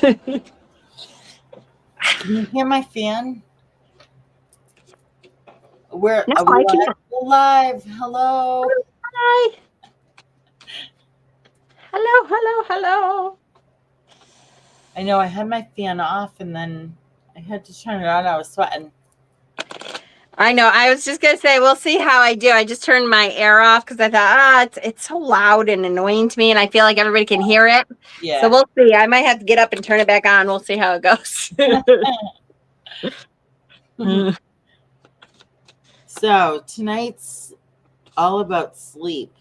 Can you hear my fan? Where No, are we I live? can't. We're live. Hello. Hi. Hello, hello, hello. I know I had my fan off and then I had to turn it on. I was sweating. I know. I was just gonna say, we'll see how I do. I just turned my air off because I thought, it's so loud and annoying to me, and I feel like everybody can hear it. So Yeah. we'll see. I might have to get up and turn it back on. We'll see how it goes. So tonight's all about sleep.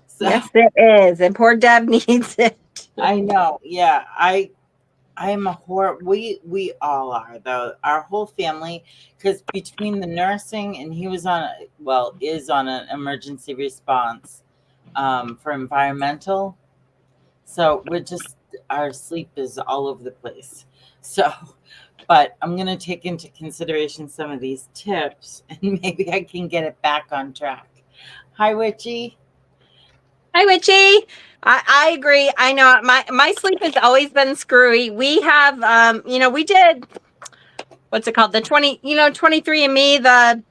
So Yes, it is, and poor Deb needs it. I know. Yeah, I'm a horror. We all are though. Our whole family, because between the nursing and he was on, is on an emergency response for environmental. So we're just our sleep is all over the place. So, but I'm gonna take into consideration some of these tips, and maybe I can get it back on track. Hi, Witchy. Hi, Witchy. I agree. I know my sleep has always been screwy. We have, we did, what's it called? The 23andMe, the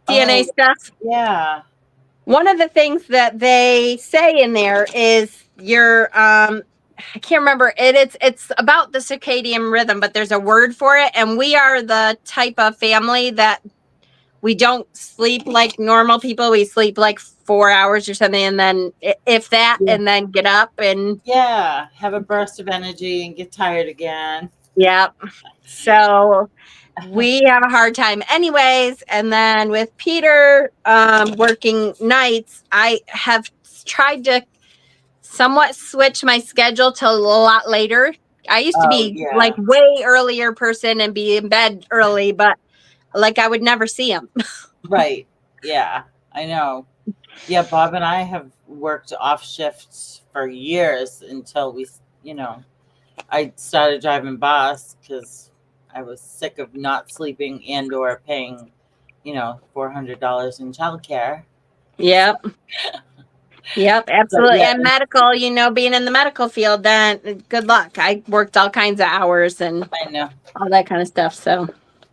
DNA Oh, stuff. yeah. One of the things that they say in there is I can't remember it. It's about the circadian rhythm, but there's a word for it. And we are the type of family that we don't sleep like normal people. We sleep like 4 hours or something, and then if that, Yeah. and then get up and Yeah. Have a burst of energy and get tired again. yeah. So we have a hard time anyways. And then with Peter working nights, I have tried to somewhat switch my schedule to a lot later. I used to Oh, be like yeah. way earlier person and be in bed early, but like I would never see him. Right. Yeah. I know. Yeah, Bob and I have worked off shifts for years until I started driving bus because I was sick of not sleeping and or paying, $400 in childcare. Yep. Yep, But absolutely. yeah, And medical, being in the medical field, then good luck. I worked all kinds of hours and I know. all that kind of stuff. So who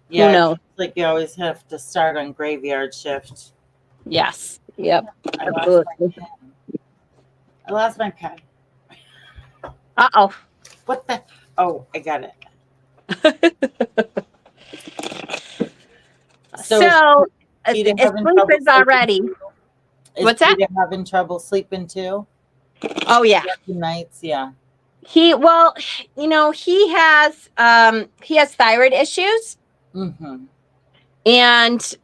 Yeah, knows? it's like you always have to start on graveyard shift. Yes. Yep. I lost my Absolutely. pen. I lost my pen. Uh-oh. What the? Oh, I got it. So is So Peter having sleep trouble is sleeping already. too? Is What's that? Peter having trouble sleeping too? Oh yeah. Working nights, yeah. He he has thyroid issues, Mm-hmm. and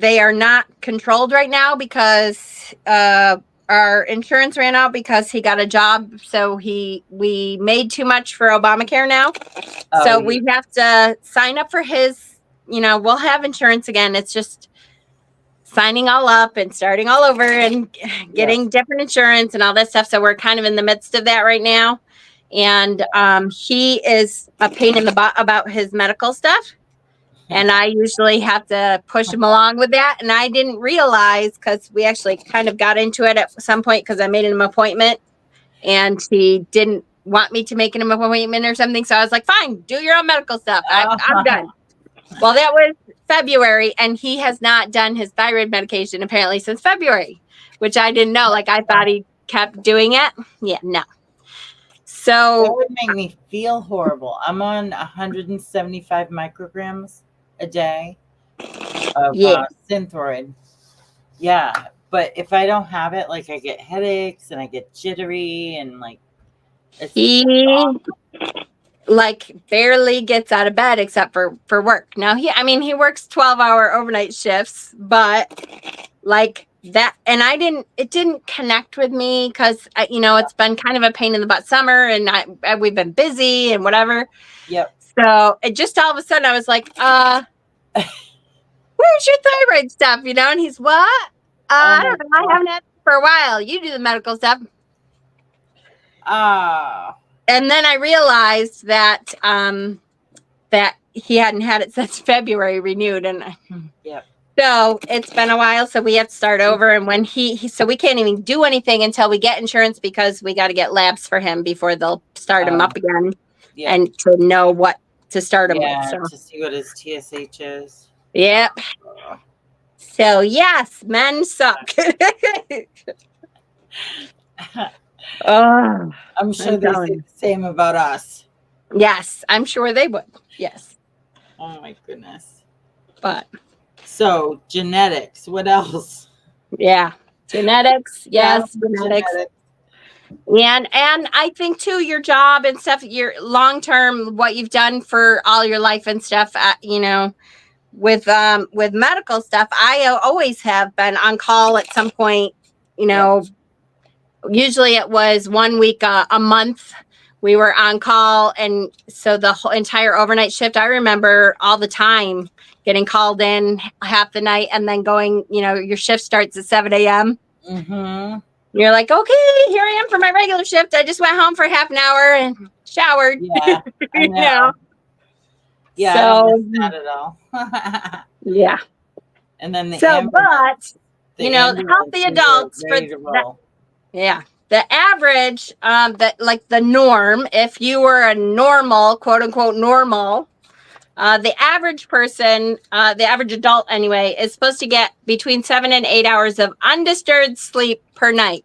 they are not controlled right now because our insurance ran out because he got a job, so we made too much for Obamacare now. Oh, So yeah. we have to sign up for his, we'll have insurance again. It's just signing all up and starting all over and Yes. getting different insurance and all that stuff. So we're kind of in the midst of that right now. And he is a pain in the butt about his medical stuff. And I usually have to push him along with that. And I didn't realize, because we actually kind of got into it at some point because I made him an appointment and he didn't want me to make him an appointment or something. So I was like, fine, do your own medical stuff. I'm done. Well, that was February, and he has not done his thyroid medication apparently since February, which I didn't know. Like, I thought he kept doing it. Yeah, no. That So, would make me feel horrible. I'm on 175 micrograms a day of yeah, Synthroid. Yeah, but if I don't have it, like I get headaches and I get jittery and like it's he like barely gets out of bed except for work. Now he works 12-hour overnight shifts, but like that, and it didn't connect with me because it's been kind of a pain in the butt summer, and we've been busy and whatever. Yep. So it just all of a sudden I was like, where's your thyroid stuff? And he's, what? Oh I my don't know. I god. haven't had it for a while. You do the medical stuff. Ah. And then I realized that he hadn't had it since February renewed. And Yep. So it's been a while, so we have to start over. And when so we can't even do anything until we get insurance because we got to get labs for him before they'll start him up again, Yeah. and to know what to start him with. Yeah, So to see what his TSH is. yep. So yes, men suck. Oh, I'm sure I'm they telling say you. the same about us. Yes, I'm sure they would. Yes, Oh my goodness. but So genetics. What else? yeah, genetics. Yes, Down with genetics. And I think too, your job and stuff, your long term, what you've done for all your life and stuff, you know, with medical stuff, I always have been on call at some point. You know, usually it was 1 week a month. We were on call, and so the whole entire overnight shift. I remember all the time getting called in half the night, and then going. You know, your shift starts at 7 a.m. Mm-hmm. You're like, okay, here I am for my regular shift. I just went home for half an hour and showered. Yeah, I You know? Yeah, So, I don't miss that at all. yeah. And then the So, ambulance. but The you know, healthy ambulances are adults for ready to that. roll. Yeah. The average, that like the norm, if you were a normal, quote unquote, normal, the average person, the average adult anyway, is supposed to get between 7 and 8 hours of undisturbed sleep per night.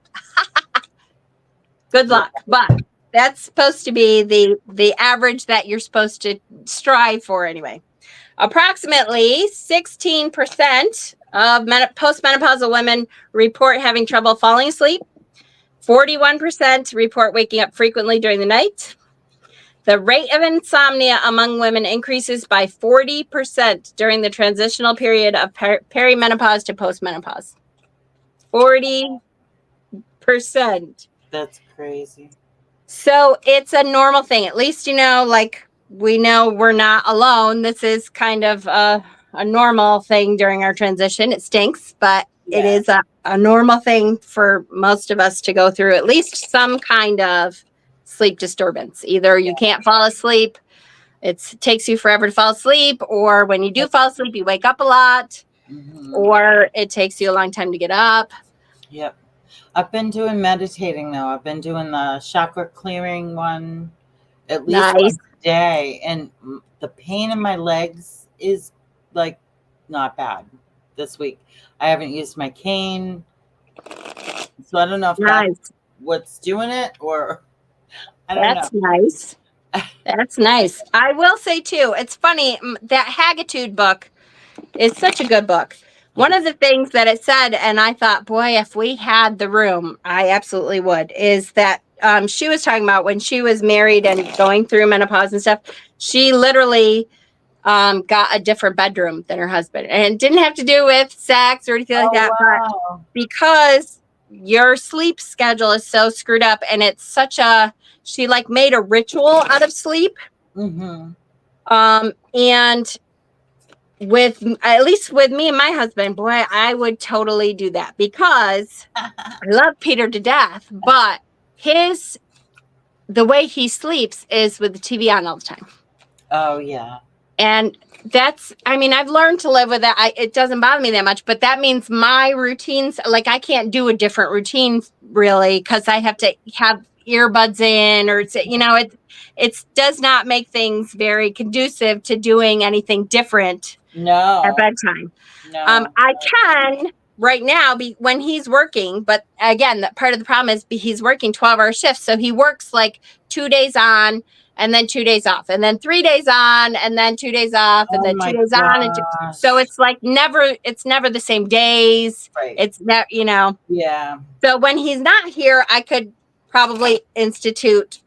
Good luck. But that's supposed to be the average that you're supposed to strive for anyway. Approximately 16% of postmenopausal women report having trouble falling asleep. 41% report waking up frequently during the night. The rate of insomnia among women increases by 40% during the transitional period of perimenopause to postmenopause. 40%. That's crazy. So it's a normal thing. At least, you know, like we know we're not alone. This is kind of a normal thing during our transition. It stinks, but it is a normal thing for most of us to go through at least some kind of sleep disturbance. Either you can't fall asleep, it takes you forever to fall asleep, or when you do fall asleep, you wake up a lot, or it takes you a long time to get up. Yep. I've been doing meditating though. I've been doing the chakra clearing one at least once a day, and the pain in my legs is like not bad this week. I haven't used my cane, so I don't know if that's what's doing it, or I don't know. Nice. That's nice. I will say too, it's funny, that Haggitude book is such a good book. One of the things that it said, and I thought, boy, if we had the room, I absolutely would, is that she was talking about when she was married and going through menopause and stuff, she literally got a different bedroom than her husband. And it didn't have to do with sex or anything like that, but because your sleep schedule is so screwed up, and it's such a, she like made a ritual out of sleep. And with, at least with me and my husband, boy, I would totally do that because I love Peter to death, but the way he sleeps is with the TV on all the time. Oh yeah. And that's, I mean, I've learned to live with that. It doesn't bother me that much, but that means my routines, like I can't do a different routine really, because I have to have earbuds in, or it's, you know, it does not make things very conducive to doing anything different at bedtime. I can right now when he's working, but again, that part of the problem is he's working 12-hour shifts. So he works like 2 days on and then 2 days off, and then 3 days on and then 2 days off, and then 2 days on. And so it's like it's never the same days. Right. It's never, you know. Yeah. So when he's not here, I could probably institute,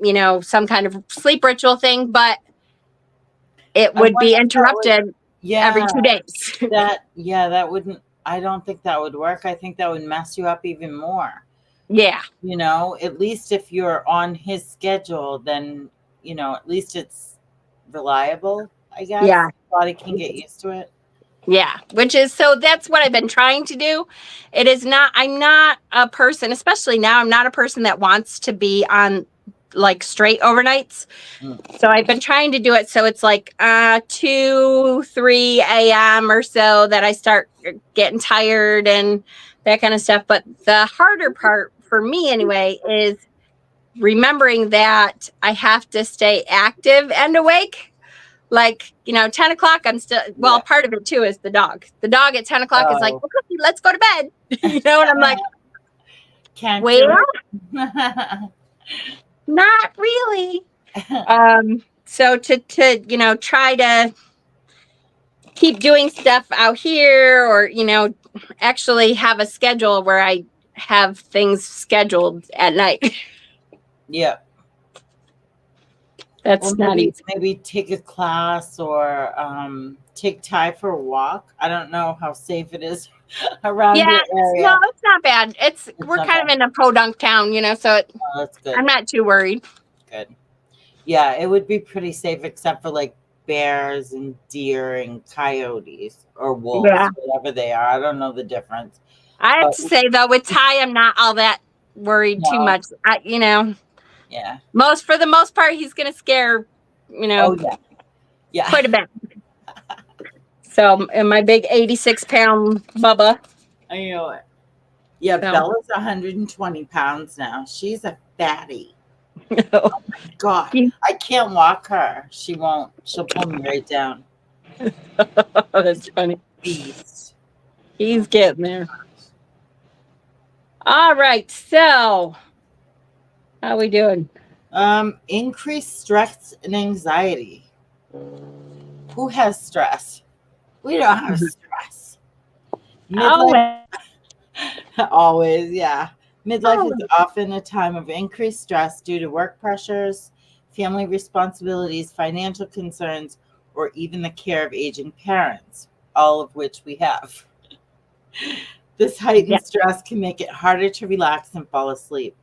you know, some kind of sleep ritual thing, but it would be interrupted every 2 days. that wouldn't, I don't think that would work. I think that would mess you up even more. Yeah. You know, at least if you're on his schedule, then, you know, at least it's reliable, I guess. Yeah. Body can get used to it. Yeah. Which is, so that's what I've been trying to do. It is not, I'm not a person, especially now, I'm not a person that wants to be on like straight overnights. Mm. So I've been trying to do it so it's like 2, 3 a.m. or so that I start getting tired and that kind of stuff. But the harder part for me anyway is remembering that I have to stay active and awake. Like, 10 o'clock, I'm still, well, Yeah. part of it too is the dog. The dog at 10 o'clock is like, Oh, okay, let's go to bed. And I'm like, can't well, do it. not really. So to try to keep doing stuff out here or, actually have a schedule where I have things scheduled at night. Yeah. That's Or not easy. maybe take a class or take Ty for a walk. I don't know how safe it is around Yeah, your no, area. it's not bad. It's We're not kind of bad. in a podunk town, so Oh, that's good. I'm not too worried. Good. Yeah, it would be pretty safe except for like bears and deer and coyotes or wolves, Yeah. whatever they are. I don't know the difference. I have But to say though, with Ty, I'm not all that worried too no, much. yeah. For the most part, he's gonna scare, Oh yeah. Yeah. quite a bit. So, and my big 86-pound Bubba. I know it. Yeah, So, Bella's 120 pounds now. She's a fatty. God, I can't walk her. She won't. She'll pull me right down. that's funny. Beast. He's getting there. All right. So, how we doing? Increased stress and anxiety. Who has stress? We don't have stress. Midlife, always, yeah. Midlife is often a time of increased stress due to work pressures, family responsibilities, financial concerns, or even the care of aging parents, all of which we have. This heightened stress can make it harder to relax and fall asleep.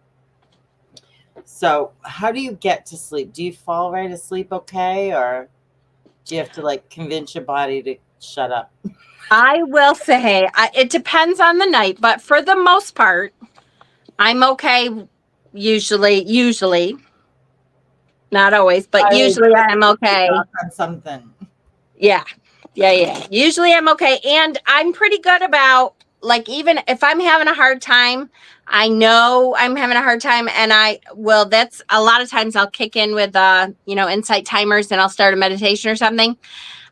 So, how do you get to sleep? Do you fall right asleep okay, or do you have to like convince your body to shut up? I will say it depends on the night, but for the most part, I'm okay. Usually, not always, but usually I'm okay. On something. Yeah. Usually I'm okay. And I'm pretty good about, like, even if I'm having a hard time, I know I'm having a hard time. And that's a lot of times I'll kick in with, insight timers and I'll start a meditation or something.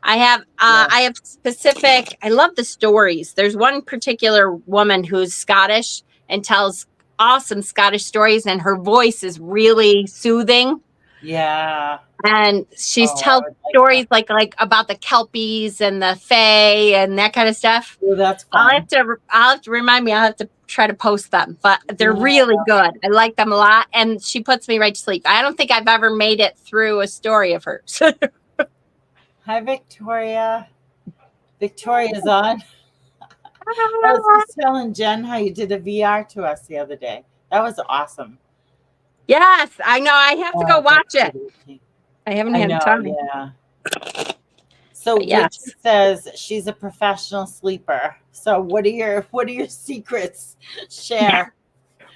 I have specific, I love the stories. There's one particular woman who's Scottish and tells awesome Scottish stories, and her voice is really soothing. Yeah. And she's tells stories like about the Kelpies and the Fae and that kind of stuff. Oh, that's I'll fun. have to remind me. I'll have to try to post them, but they're really good. I like them a lot, and she puts me right to sleep. I don't think I've ever made it through a story of hers. Hi, Victoria. Victoria's on. I was just telling Jen how you did a VR to us the other day. That was awesome. Yes, I know. I have to go watch it. I haven't had time. Yeah. So Richie says she's a professional sleeper. So what are your secrets? Share.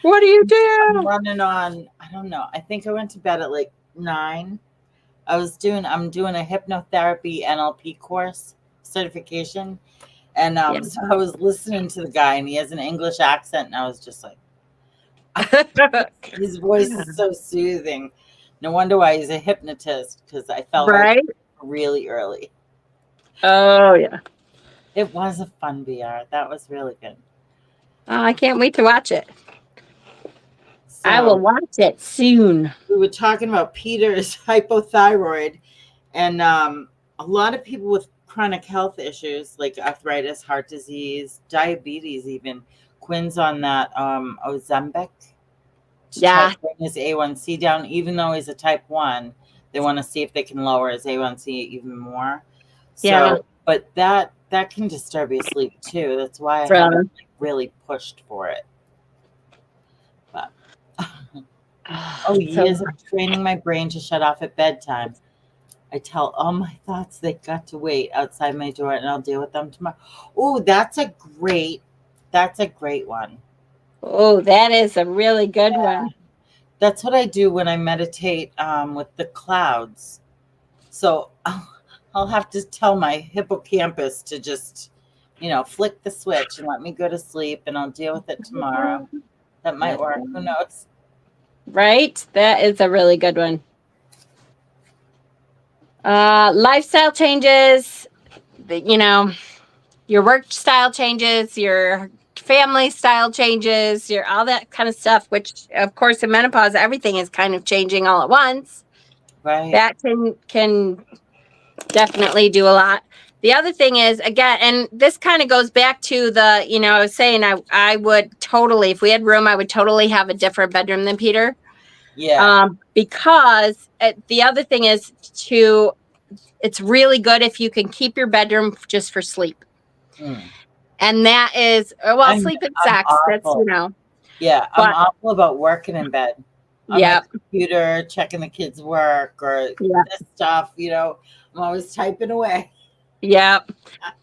What do you do? I'm running on, I don't know. I think I went to bed at like 9. I'm doing a hypnotherapy NLP course certification. And so I was listening to the guy, and he has an English accent, and I was just like, his voice is so soothing. No wonder why he's a hypnotist, because I fell right really early. Oh, yeah. It was a fun VR. That was really good. Oh, I can't wait to watch it. So, I will watch it soon. We were talking about Peter's hypothyroid, and a lot of people with chronic health issues like arthritis, heart disease, diabetes, even Quinn's on that Ozempic to try to bring his A1C down. Even though he's a type 1, they want to see if they can lower his A1C even more. So, but that can disturb your sleep too. That's why I haven't really pushed for it. But years of training my brain to shut off at bedtime. I tell all my thoughts they got to wait outside my door, and I'll deal with them tomorrow. Oh, that's a great one. Oh, that is a really good one. That's what I do when I meditate with the clouds. So I'll have to tell my hippocampus to just, flick the switch and let me go to sleep, and I'll deal with it tomorrow. That might work. Who knows? Right? That is a really good one. Lifestyle changes, your work style changes, your family style changes, your all that kind of stuff, which of course in menopause, everything is kind of changing all at once. Right. That can definitely do a lot. The other thing is, again, and this kind of goes back to the, I was saying I would totally, if we had room, I would totally have a different bedroom than Peter. Yeah. Because the other thing is it's really good if you can keep your bedroom just for sleep. Mm. And that is, sleep and I'm sex, that's, awful. Yeah, I'm but awful about working in bed on my yeah, computer, checking the kids' work or yeah, this stuff. I'm always typing away. yeah.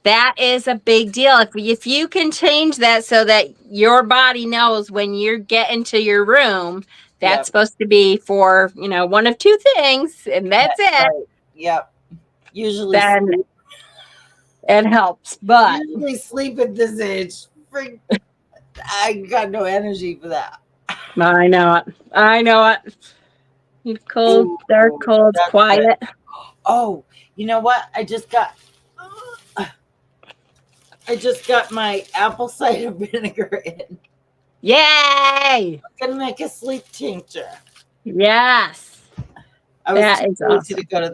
That is a big deal. If you can change that so that your body knows when you're getting to your room, that's Yep. supposed to be for, one of two things, and that's it, Right. Yep. Usually then sleep. it helps. But Usually sleep at this age. Freak. I got no energy for that. I know it. I know it. It's cold, Ooh, dark, cold, that's good. quiet. Oh, you know what? I just got my apple cider vinegar in. Yay! I'm gonna make a sleep tincture. Yes. I was That too is lazy awesome. to go to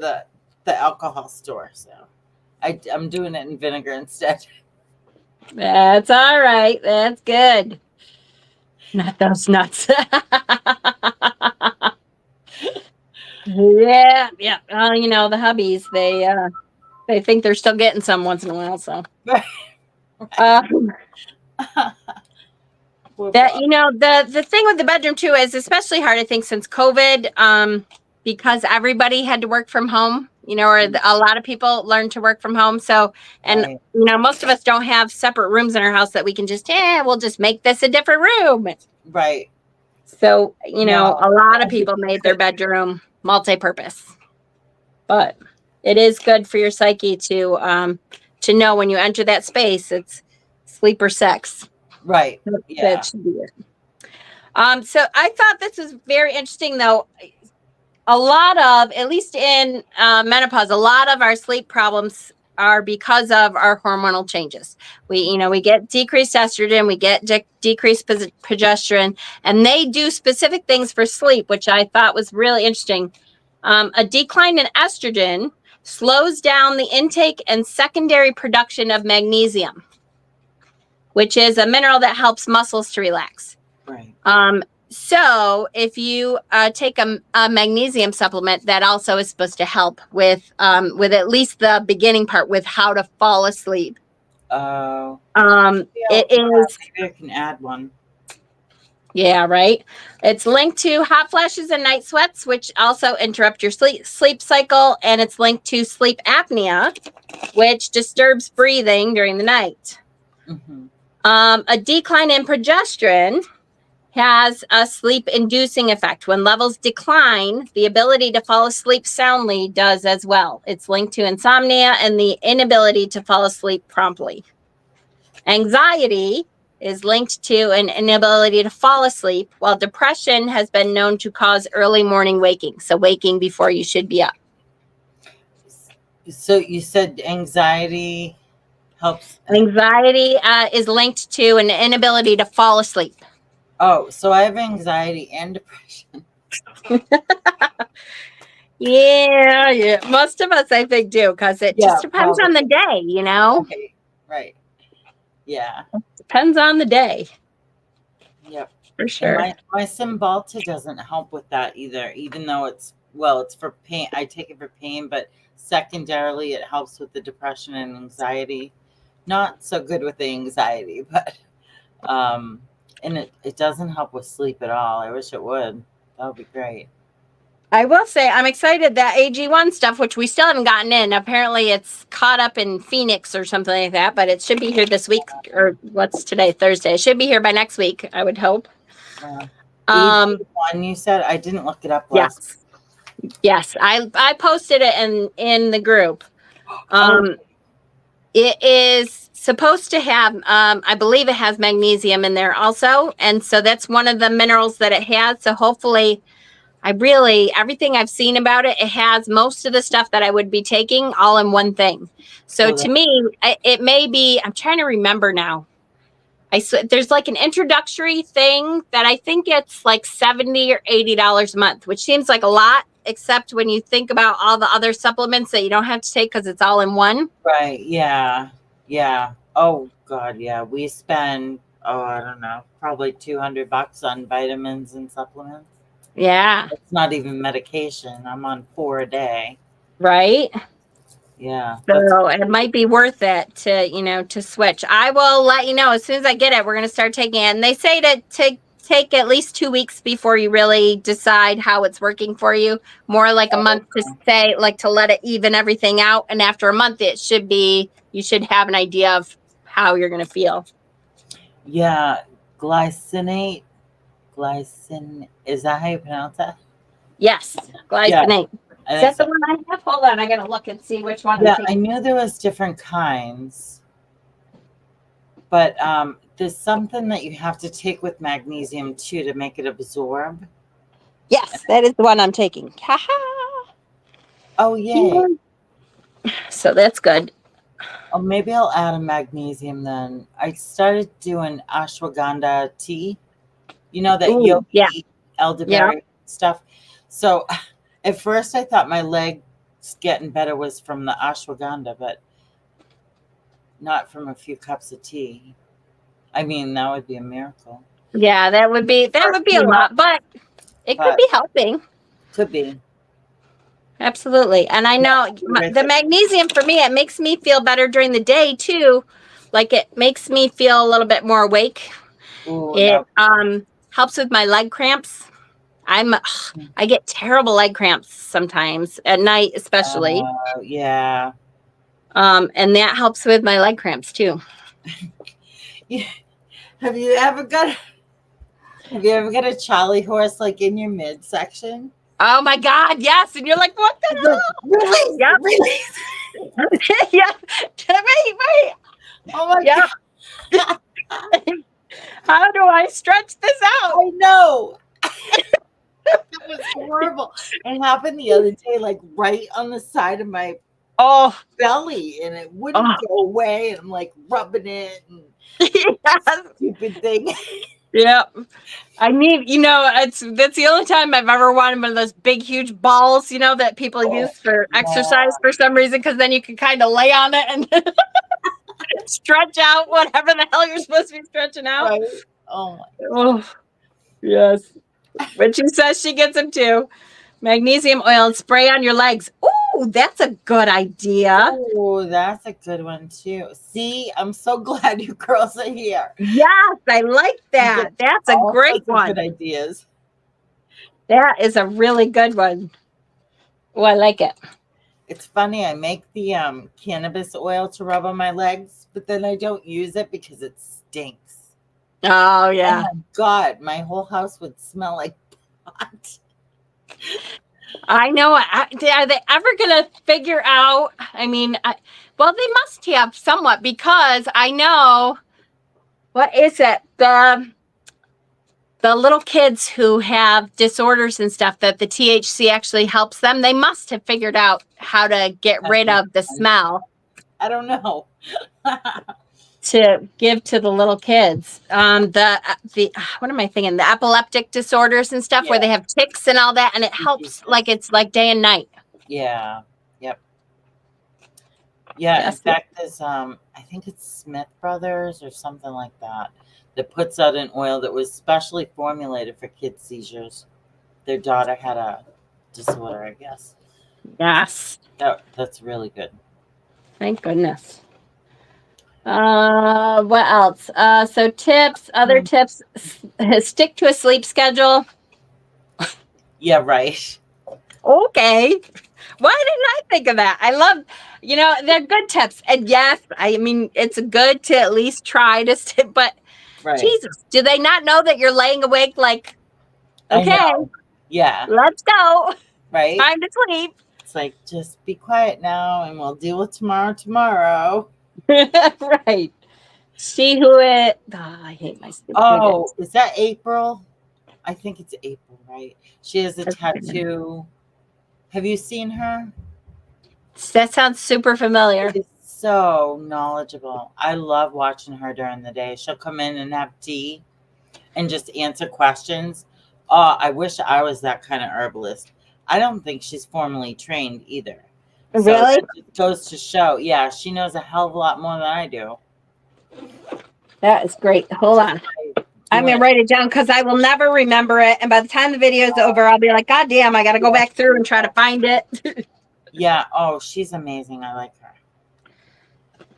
the alcohol store, so I'm doing it in vinegar instead. That's all right. That's good. Not those nuts. Yeah, yeah. The hubbies, they think they're still getting some once in a while. So um, that the thing with the bedroom too is especially hard, I think, since COVID, because everybody had to work from home. Or a lot of people learned to work from home. So, and Right. most of us don't have separate rooms in our house that we can just we'll just make this a different room. Right. So, No, a lot of as you people made their bedroom multi-purpose, but it is good for your psyche to know when you enter that space, it's sleep or sex. right. That Yeah. should be it. So I thought this was very interesting, though. A lot of, at least in menopause, a lot of our sleep problems are because of our hormonal changes. We get decreased estrogen, we get decreased progesterone, and they do specific things for sleep, which I thought was really interesting. A decline in estrogen slows down the intake and secondary production of magnesium, which is a mineral that helps muscles to relax. Right. So if you take a magnesium supplement, that also is supposed to help with at least the beginning part with how to fall asleep. Oh. It is, Maybe I can add one. yeah, right. It's linked to hot flashes and night sweats, which also interrupt your sleep cycle, and it's linked to sleep apnea, which disturbs breathing during the night. Mm-hmm. A decline in progesterone has a sleep-inducing effect. When levels decline, the ability to fall asleep soundly does as well. It's linked to insomnia and the inability to fall asleep promptly. Anxiety is linked to an inability to fall asleep, while depression has been known to cause early morning waking, so waking before you should be up. So you said anxiety helps. Anxiety is linked to an inability to fall asleep. Oh, so I have anxiety and depression. Yeah. Most of us, I think, do, because it just depends on the day, Right. Yeah. Depends on the day. Yep. For And sure. my Cymbalta doesn't help with that either, even though it's for pain. I take it for pain, but secondarily it helps with the depression and anxiety. Not so good with the anxiety, but and it doesn't help with sleep at all. I wish it would. That would be great. I will say I'm excited that AG1 stuff, which we still haven't gotten in. Apparently it's caught up in Phoenix or something like that, but it should be here this week, or what's today, Thursday. It should be here by next week, I would hope. Um, AG1, you said? I didn't look it up last. yes, yes. I posted it in the group. Oh, It is supposed to have, I believe it has magnesium in there also. And so that's one of the minerals that it has. So hopefully, everything I've seen about it, it has most of the stuff that I would be taking all in one thing. So oh, to me, it may be, I'm trying to remember now. There's like an introductory thing that I think it's like $70 or $80 a month, which seems like a lot, except when you think about all the other supplements that you don't have to take because it's all in one. right. Yeah. Yeah. Oh, God. Yeah. We spend, I don't know, probably $200 on vitamins and supplements. Yeah. It's not even medication. I'm on 4 a day. Right. Yeah. That's So it might be worth it to switch. I will let you know as soon as I get it. We're going to start taking it. And they say to take at least 2 weeks before you really decide how it's working for you. More like a month to say, like to let it even everything out. And after a month, you should have an idea of how you're going to feel. yeah. Glycinate. Glycin. Is that how you pronounce that? Yes. Yeah. Glycinate. I Is think that the so. one I have? Hold on. I got to look and see which one I'm Yeah. taking. I knew there was different kinds. But there's something that you have to take with magnesium too to make it absorb. Yes, that is the one I'm taking. Ha-ha. Oh, yay. So that's good. Oh, maybe I'll add a magnesium then. I started doing ashwagandha tea, that Ooh, yeah. yogi Yeah. elderberry stuff. So at first I thought my legs getting better was from the ashwagandha, but not from a few cups of tea. I mean, that would be a miracle. Yeah, that would be a lot, but it could But be helping. could be. Absolutely. And I know Right the there. magnesium for me, it makes me feel better during the day too. Like it makes me feel a little bit more awake. Ooh, It that. helps with my leg cramps. I get terrible leg cramps sometimes at night, especially. Yeah. And that helps with my leg cramps too. Yeah. Have you ever got Have you ever got a Charlie horse like in your midsection? Oh my God, yes. And you're like, what the It's like, release, hell? release. Yep. Yeah. Wait. Oh my Yep. God. How do I stretch this out? I know. That was horrible. It happened the other day, like right on the side of my Oh, belly, and it wouldn't go away. And I'm like rubbing it and yes. stupid thing. Yeah. I need, that's the only time I've ever wanted one of those big, huge balls, that people use for Yeah. exercise for some reason, because then you can kind of lay on it and stretch out whatever the hell you're supposed to be stretching out. Right. Oh my. Oh, yes. But she says she gets them too. Magnesium oil and spray on your legs. Ooh, that's a good idea. Oh, that's a good one too. See, I'm so glad you girls are here. Yes, I like that. That's a All great sorts of one. good ideas. That is a really good one. Oh, I like it. It's funny. I make the cannabis oil to rub on my legs, but then I don't use it because it stinks. Oh, Oh yeah. my God, my whole house would smell like pot. I know. Are they ever going to figure out? I mean, well, they must have somewhat, because I know, what is it? The little kids who have disorders and stuff, that the THC actually helps them. They must have figured out how to get rid of the smell I don't know. to give to the little kids. The what am I thinking? The epileptic disorders and stuff, where they have tics and all that, and it helps. Like it's like day and night. Yeah. Yep. Yeah. Yes. In fact, there's I think it's Smith Brothers or something like that puts out an oil that was specially formulated for kids' seizures. Their daughter had a disorder, I guess. Yes. That's really good. Thank goodness. What else? So tips, other tips, stick to a sleep schedule. Yeah, right. Okay. Why didn't I think of that? I love, they're good tips. And yes, I mean, it's good to at least try to but Right. Jesus, do they not know that you're laying awake like I Okay, know. Yeah. let's go. Right. Time to sleep. It's like, just be quiet now and we'll deal with tomorrow. Right. See who it. Oh, I hate my stupid Oh, widgets. is that April? I think it's April, right? She has a tattoo. Have you seen her? That sounds super familiar. She's so knowledgeable. I love watching her during the day. She'll come in and have tea and just answer questions. Oh, I wish I was that kind of herbalist. I don't think she's formally trained either. So Really? that just goes to show, yeah, she knows a hell of a lot more than I do. That is great. Hold Just on. by I'm doing going to write it down because I will never remember it. And by the time the video is over, I'll be like, God damn, I got to go back through and try to find it. Yeah. Oh, she's amazing. I like her.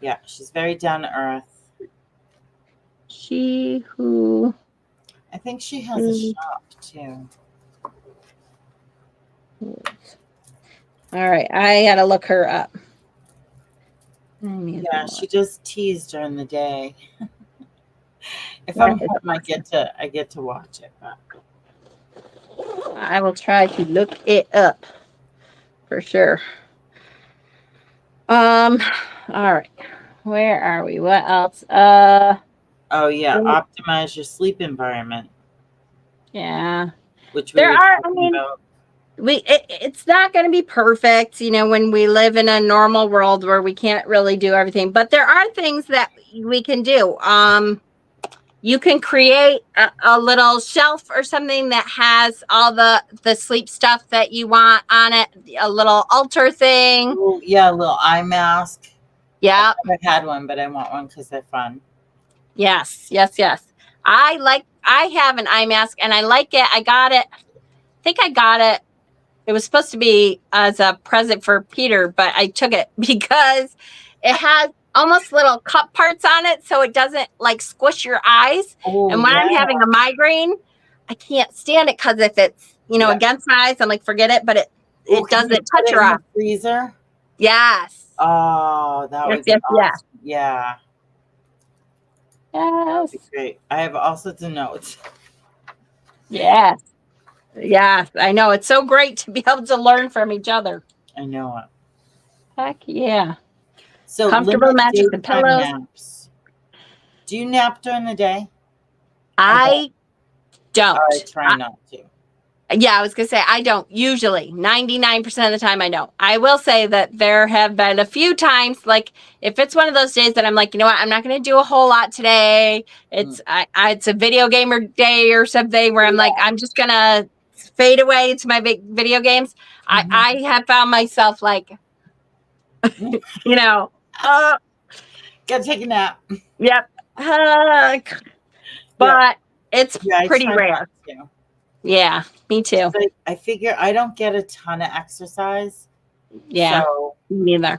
Yeah, she's very down to earth. She who. I think she has a shop too. All right. I got to look her up. Yeah, she does teas during the day. If I'm home, I get to watch it. But I will try to look it up for sure. All right. Where are we? What else? oh yeah, optimize your sleep environment, Yeah. which we were talking about. It's not going to be perfect, when we live in a normal world where we can't really do everything, but there are things that we can do. You can create a little shelf or something that has all the sleep stuff that you want on it, a little altar thing. Ooh, yeah, a little eye mask. Yeah. I've never had one, but I want one because they're fun. Yes. I have an eye mask and I like it. I think I got it. It was supposed to be as a present for Peter, but I took it because it has almost little cup parts on it, so it doesn't like squish your eyes. Oh, And when yeah. I'm having a migraine, I can't stand it because if it's against my eyes, I'm like, forget it. But it doesn't touch your eye. Freezer. Yes. Oh, that would be awesome. Yeah. That would be great. I have all sorts of notes. Yes. Yeah, I know. It's so great to be able to learn from each other. I know it. Heck yeah. So comfortable mattress and pillows. Naps. Do you nap during the day? I don't. I try not to. Yeah, I was going to say, I don't usually. 99% of the time, I don't. I will say that there have been a few times, like if it's one of those days that I'm like, you know what, I'm not going to do a whole lot today. It's it's a video gamer day or something where I'm like, I'm just going to fade away into my video games. I have found myself like, gotta take a nap. Yep. But it's pretty rare. Yeah, me too. I figure I don't get a ton of exercise. Yeah, so, neither.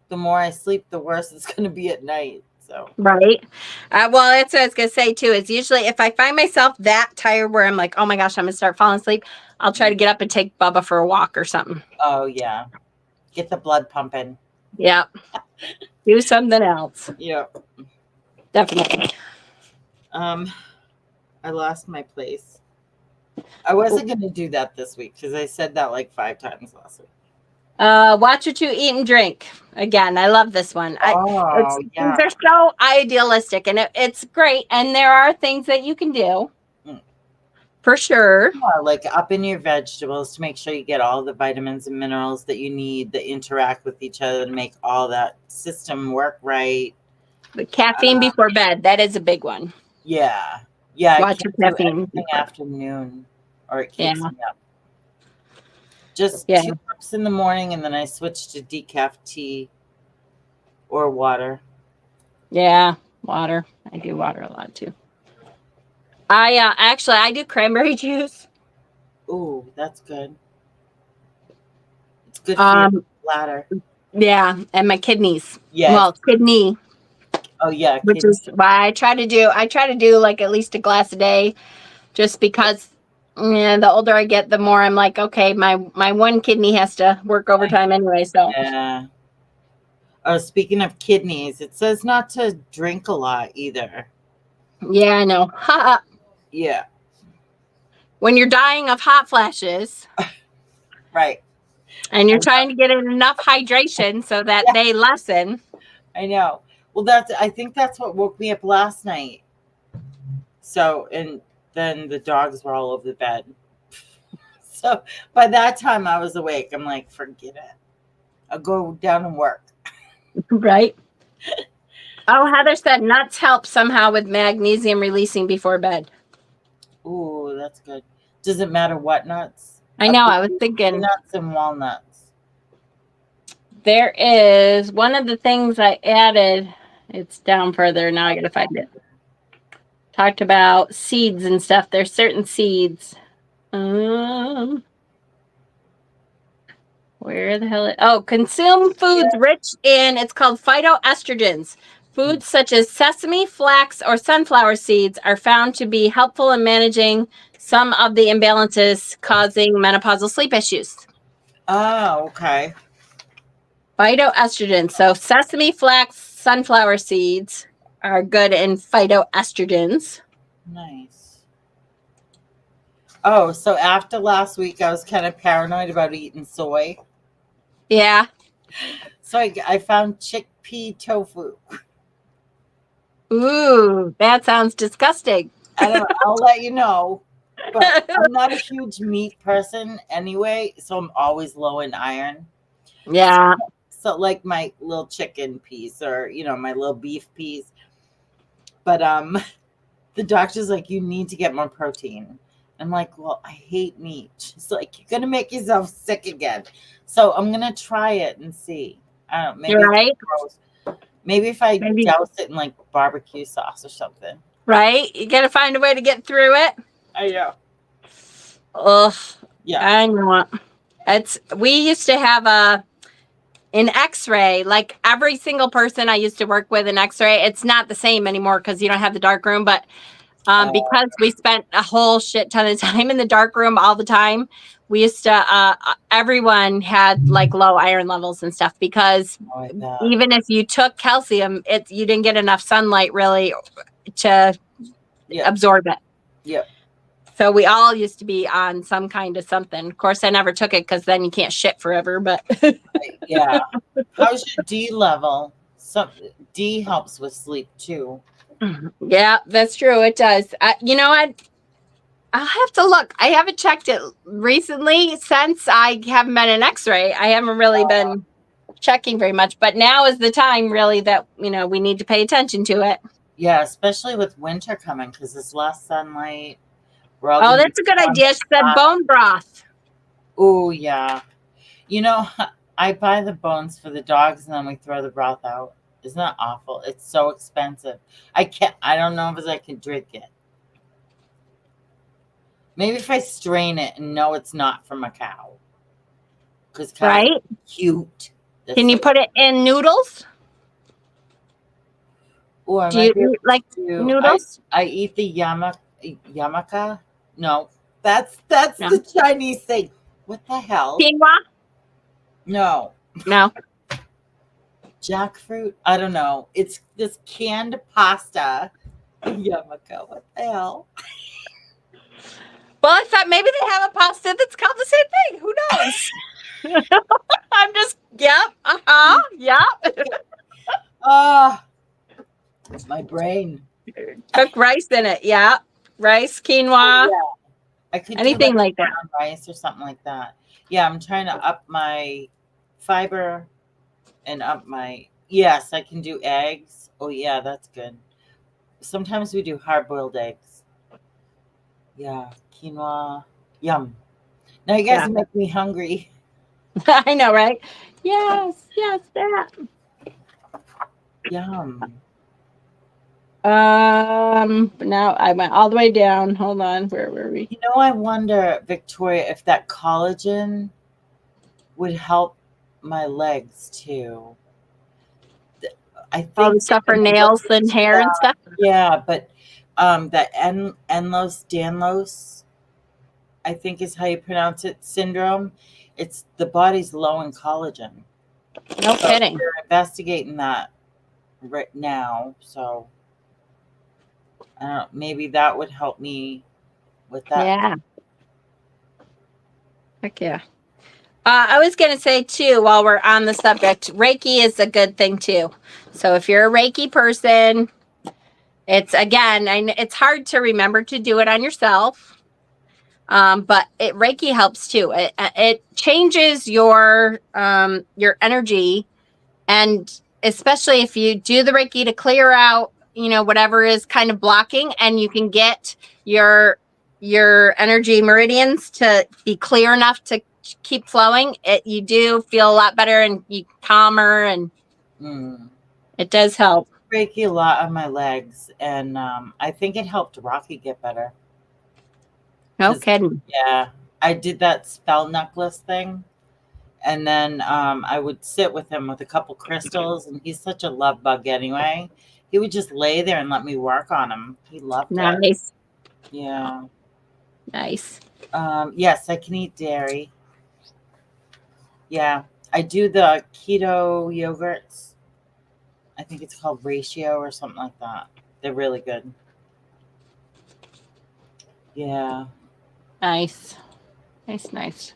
The more I sleep, the worse it's going to be at night. So right. Well, that's what I was going to say too. Is usually if I find myself that tired where I'm like, oh my gosh, I'm going to start falling asleep, I'll try to get up and take Bubba for a walk or something. Oh yeah, get the blood pumping. Yep. Do something else. Yep. Definitely. I lost my place. I wasn't going to do that this week because I said that like 5 times last week. Watch what you eat and drink. Again, I love this one. Things are so idealistic and it's great. And there are things that you can do. For sure. Yeah, like up in your vegetables to make sure you get all the vitamins and minerals that you need that interact with each other to make all that system work right. The caffeine before bed, that is a big one. Yeah. Yeah. Watch your caffeine in the afternoon or it keeps me up. Just 2 cups in the morning and then I switch to decaf tea or water. Yeah, water. I do water a lot too. I do cranberry juice. Ooh, that's good. It's good for your bladder. Yeah, and my kidneys. Yeah. Well, kidney. Oh yeah, which is why I try to do like at least a glass a day, just because the older I get, the more I'm like, okay, my one kidney has to work overtime anyway. So yeah. Oh, speaking of kidneys, it says not to drink a lot either. Yeah, I know. Yeah. when you're dying of hot flashes Right. and you're I trying to get in enough hydration so that Yeah, they lessen. I know. Well, I think that's what woke me up last night. So, and then the dogs were all over the bed. So by that time I was awake. I'm like, forget it. I'll go down and work. Right. Oh, Heather said nuts help somehow with magnesium releasing before bed. Ooh, that's good. Does it matter what nuts? I know. I was thinking Nuts and walnuts. there is one of the things I added. It's down further. Now I got to find it. Talked about seeds and stuff. There's certain seeds. Where the hell? Consume foods rich in, it's called phytoestrogens. Foods such as sesame, flax, or sunflower seeds are found to be helpful in managing some of the imbalances causing menopausal sleep issues. Oh, okay. Phytoestrogens. So sesame, flax, sunflower seeds are good in phytoestrogens. Nice. Oh, so after last week, I was kind of paranoid about eating soy. Yeah. So I found chickpea tofu. Ooh, that sounds disgusting. I don't know. I'll let you know. But I'm not a huge meat person anyway, so I'm always low in iron. Yeah. So like my little chicken piece or, my little beef piece. But the doctor's like, you need to get more protein. I'm like, well, I hate meat. She's like, you're gonna make yourself sick again. So I'm gonna try it and see. I don't know, maybe You're right. maybe if I Maybe. douse it in like barbecue sauce or something. Right? You got to find a way to get through it. I know. Ugh. Yeah. I know it. We used to have an X-ray. Like every single person I used to work with an X-ray. It's not the same anymore because you don't have the dark room. But because we spent a whole shit ton of time in the dark room all the time, we used to. Everyone had like low iron levels and stuff because even if you took calcium, you didn't get enough sunlight really to absorb it. Yep. So we all used to be on some kind of something. Of course, I never took it because then you can't shit forever. But yeah. How's your D level? D helps with sleep too. Yeah, that's true. It does. I'll have to look. I haven't checked it recently since I haven't been an X-ray. I haven't really been checking very much. But now is the time really that we need to pay attention to it. Yeah, especially with winter coming because there's less sunlight. Oh, that's a good idea. She said bone broth. Oh, yeah. I buy the bones for the dogs and then we throw the broth out. Isn't that awful? It's so expensive. I don't know if I can drink it. Maybe if I strain it and know it's not from a cow. Because cows are cute. Can you put it in noodles? Or do you eat like noodles? I eat the yamaka. No, that's the Chinese thing. What the hell? Quinoa? No. Jackfruit? I don't know. It's this canned pasta. Yamaka. What the hell? Well, I thought maybe they have a pasta that's called the same thing. Who knows? I'm just, yep. My brain. Cook rice in it. Yeah. Rice, quinoa. Yeah. I could anything do like that. Rice or something like that. Yeah, I'm trying to up my fiber and up my, yes, I can do eggs. Oh, yeah, that's good. Sometimes we do hard-boiled eggs. Yeah, quinoa. Yum. Now you guys make me hungry. I know, right? Yes, that. Yum. Now I went all the way down. Hold on. Where were we? I wonder, Victoria, if that collagen would help my legs too. I think all the stuff for nails and hair and stuff. Yeah, but that Danlos, I think is how you pronounce it, syndrome. It's the body's low in collagen. No kidding. We're investigating that right now, so maybe that would help me with that. Yeah. Heck yeah. I was going to say too, while we're on the subject, Reiki is a good thing too. So if you're a Reiki person, it's again, it's hard to remember to do it on yourself. But Reiki helps too. It changes your energy, and especially if you do the Reiki to clear out, whatever is kind of blocking, and you can get your energy meridians to be clear enough to keep flowing. You do feel a lot better and you calmer, and it does help. Reiki a lot on my legs, and I think it helped Rocky get better. No kidding. Yeah, I did that spell necklace thing, and then I would sit with him with a couple crystals, and he's such a love bug anyway. He would just lay there and let me work on him. He loved it. Nice. Yeah. Nice. Yes, I can eat dairy. Yeah, I do the keto yogurts. I think it's called Ratio or something like that. They're really good. Yeah. Nice. Nice.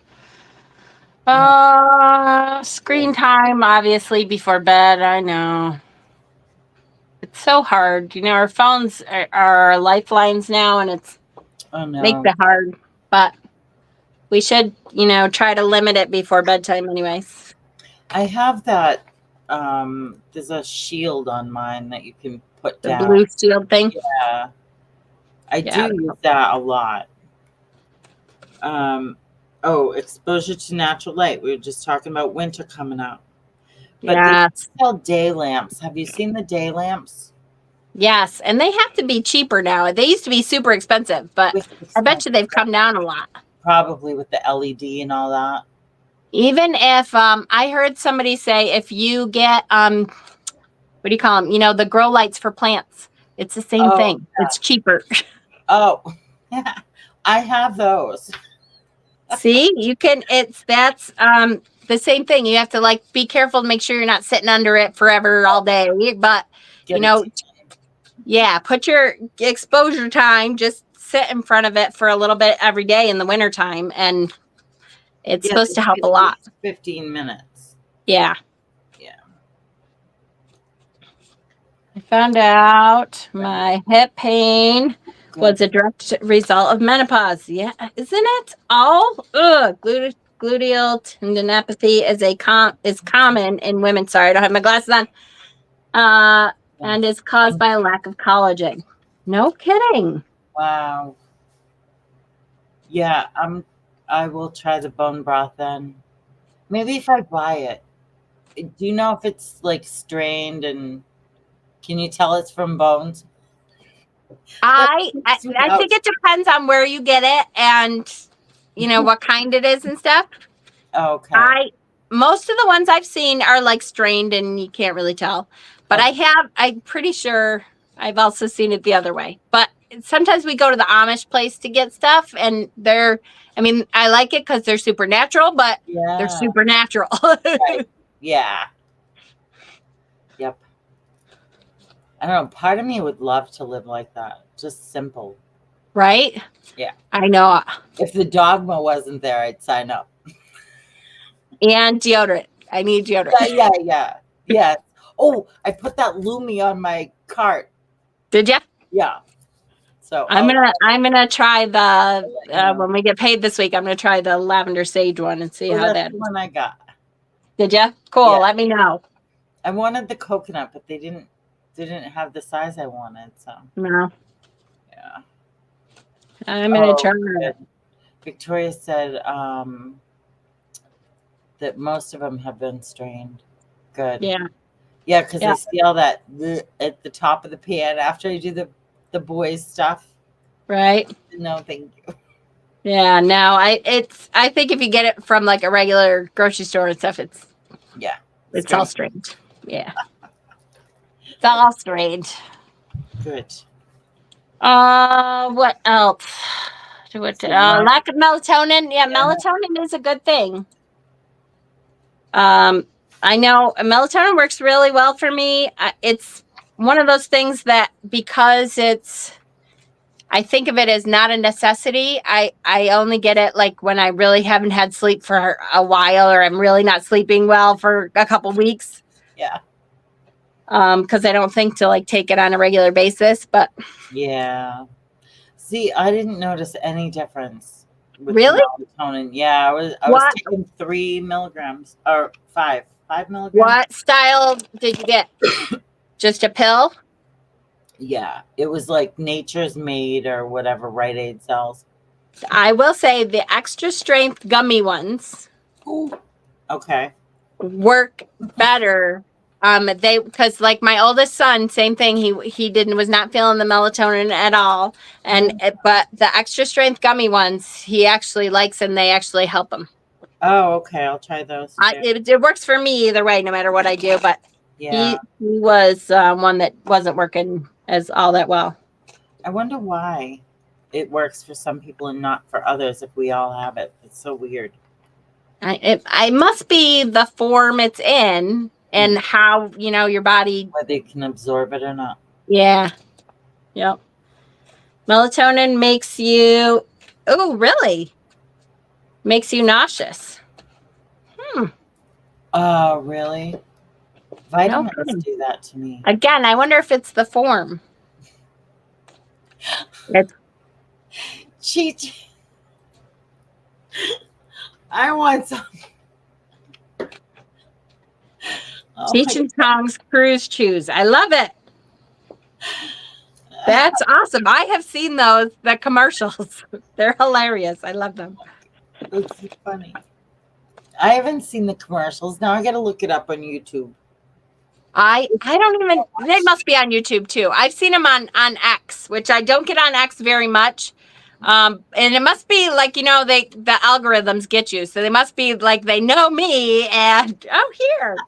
Screen time, obviously, before bed. I know. It's so hard. Our phones are our lifelines now, and makes it hard. But we should, try to limit it before bedtime anyways. I have that. There's a shield on mine that you can put down. The blue shield thing? Yeah. I do use that a lot. Exposure to natural light. We were just talking about winter coming up. But they sell day lamps. Have you seen the day lamps? Yes, and they have to be cheaper now. They used to be super expensive, but I bet you they've come down a lot. Probably with the LED and all that. Even if I heard somebody say if you get what do you call them? The grow lights for plants. It's the same thing. Yeah. It's cheaper. Oh, yeah. I have those. See, you can. That's the same thing. You have to be careful to make sure you're not sitting under it forever all day. But put your exposure time. Just sit in front of it for a little bit every day in the wintertime, and it's supposed to help a lot. 15 minutes. Yeah. I found out my hip pain was a direct result of menopause. Yeah, isn't it? Gluteal tendinopathy is common in women. Sorry, I don't have my glasses on. And is caused by a lack of collagen. No kidding. Wow. Yeah, I will try the bone broth then. Maybe if I buy it. Do you know if it's strained, and can you tell it's from bones? I think it depends on where you get it and what kind it is and stuff. Okay. Most of the ones I've seen are strained and you can't really tell. But I'm pretty sure I've also seen it the other way. But sometimes we go to the Amish place to get stuff, and I like it because they're supernatural, but they're supernatural. Right. Yeah. Yep. I don't know. Part of me would love to live like that. Just simple. Right? Yeah. I know. If the dogma wasn't there, I'd sign up. And deodorant. I need deodorant. Yeah. Oh, I put that Lumi on my cart. Did you? Yeah. So I'm gonna try the when we get paid this week. I'm gonna try the lavender sage one and see how that is. One I got. Did you? Cool. Yeah. Let me know. I wanted the coconut, but they didn't have the size I wanted. So no. Yeah. I'm gonna try it. Victoria said that most of them have been strained. Good. Yeah. Yeah, because I see all that at the top of the pan after I do the boys stuff. Right. No, thank you. Yeah, no, I think if you get it from a regular grocery store and stuff, it's all strange. Yeah. It's all strange. Good. What else? Lack of melatonin. Yeah, melatonin is a good thing. I know melatonin works really well for me. It's one of those things that because I think of it as not a necessity. I only get it like when I really haven't had sleep for a while, or I'm really not sleeping well for a couple weeks. Yeah. Because I don't think to like take it on a regular basis. But Yeah. See, I didn't notice any difference with the really, melatonin. Yeah, I was what taking 3 milligrams or 5 milligrams. what style did you get? Just a pill? Yeah, it was like Nature's Made or whatever Rite Aid sells. I will say the extra strength gummy ones Ooh. Okay. work better. They because like my oldest son, same thing. He didn't was not feeling the melatonin at all, and but the extra strength gummy ones he actually likes, and they actually help him. Oh, okay. I'll try those too. It works for me either way, no matter what I do. But Yeah. he was one that wasn't working as all that well. I wonder why it works for some people and not for others if we all have it. It's so weird. I must be the form it's in and how your body. Whether they can absorb it or not. Yeah. Yep. Melatonin makes you. Oh, really? Makes you nauseous. Oh, really? Vitamins kidding. do that to me. Again, I wonder if it's the form. It's Cheat. I want some. Oh Cheech my and Chong's Cruise Chews. I love it. That's awesome. I have seen the commercials. They're hilarious. I love them. It's funny. I haven't seen the commercials. Now I got to look it up on YouTube. I don't even. They must be on YouTube too. I've seen them on X, which I don't get on X very much. And it must be like the algorithms get you, so they must be like they know me and here.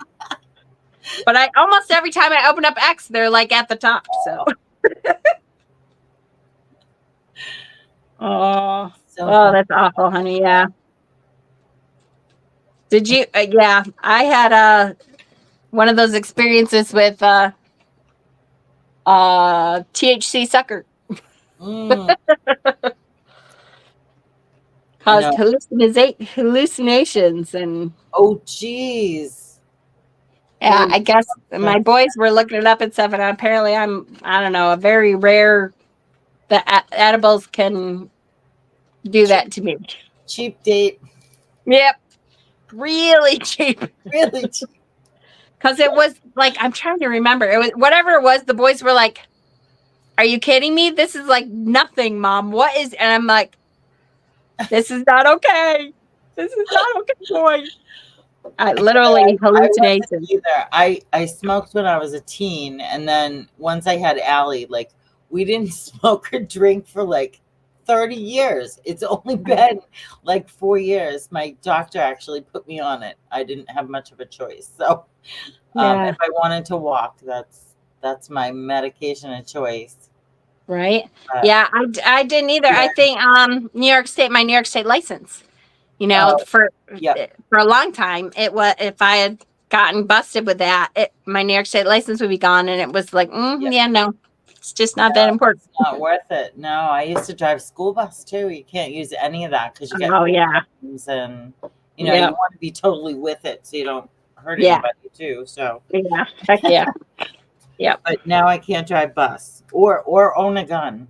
But I almost every time I open up X, they're like at the top. So. Oh, that's awful, honey. Yeah. Did you? Yeah, I had one of those experiences with THC sucker. Caused hallucinations and. Oh, geez. Yeah, I guess my boys were looking it up and stuff, and apparently I don't know, a very rare. The edibles can do that to me. Cheap date. Yep. Really cheap. Really cheap. Because it was like, I'm trying to remember. It was whatever it was, the boys were like, "Are you kidding me? This is like nothing, Mom. What is?" And I'm like, "This is not okay. This is not okay, boy." I literally hallucinations. I smoked when I was a teen, and then once I had Allie, like we didn't smoke or drink for like 30 years. It's only been like 4 years. My doctor actually put me on it. I didn't have much of a choice. So if I wanted to walk, that's my medication of choice. Right. Yeah, I didn't either. Yeah. I think New York State, my New York State license, for a long time, it was, if I had gotten busted with that, my New York State license would be gone. And it was like, yeah, no, it's just not that important. It's not worth it. No, I used to drive school bus too. You can't use any of that because you get and you want to be totally with it so you don't hurt anybody too. So heck yeah. Yeah. But now I can't drive bus or own a gun.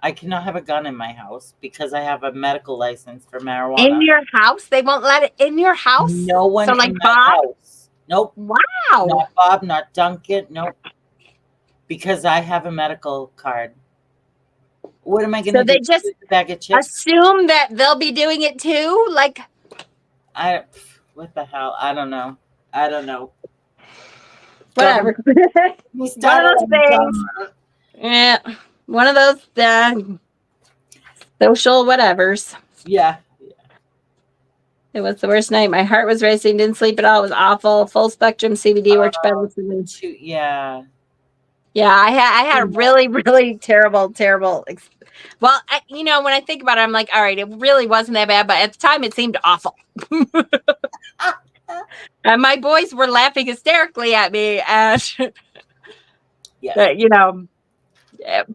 I cannot have a gun in my house because I have a medical license for marijuana. In your house? They won't let it in your house? No one in my house. Nope. Wow. Not Bob, not Duncan. Nope. Because I have a medical card. What am I going to do? So they just bag of chips? Assume that they'll be doing it too? Like, what the hell? I don't know. Whatever. One of those things. Yeah. One of those social whatevers. Yeah. It was the worst night. My heart was racing. Didn't sleep at all. It was awful. Full spectrum CBD works better than Yeah. Yeah, I had a really, really terrible. Well, when I think about it, I'm like, all right, it really wasn't that bad, but at the time it seemed awful. And my boys were laughing hysterically at me, and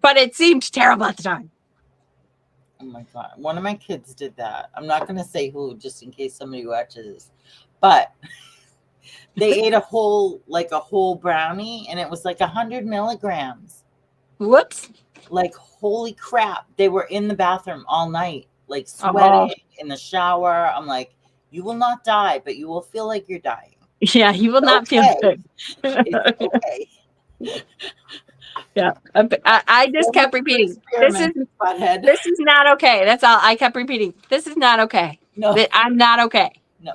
but it seemed terrible at the time. Oh my God. One of my kids did that. I'm not going to say who, just in case somebody watches, but they ate a whole brownie, and it was like 100 milligrams. Whoops. Like, holy crap. They were in the bathroom all night, like Oh, sweating in the shower. I'm like, you will not die, but you will feel like you're dying. yeah, you will not feel Okay. good. It's okay. Yeah. I just So much kept for repeating, experiment, butthead. this is not okay. That's all I kept repeating. This is not okay. No, I'm not okay. no.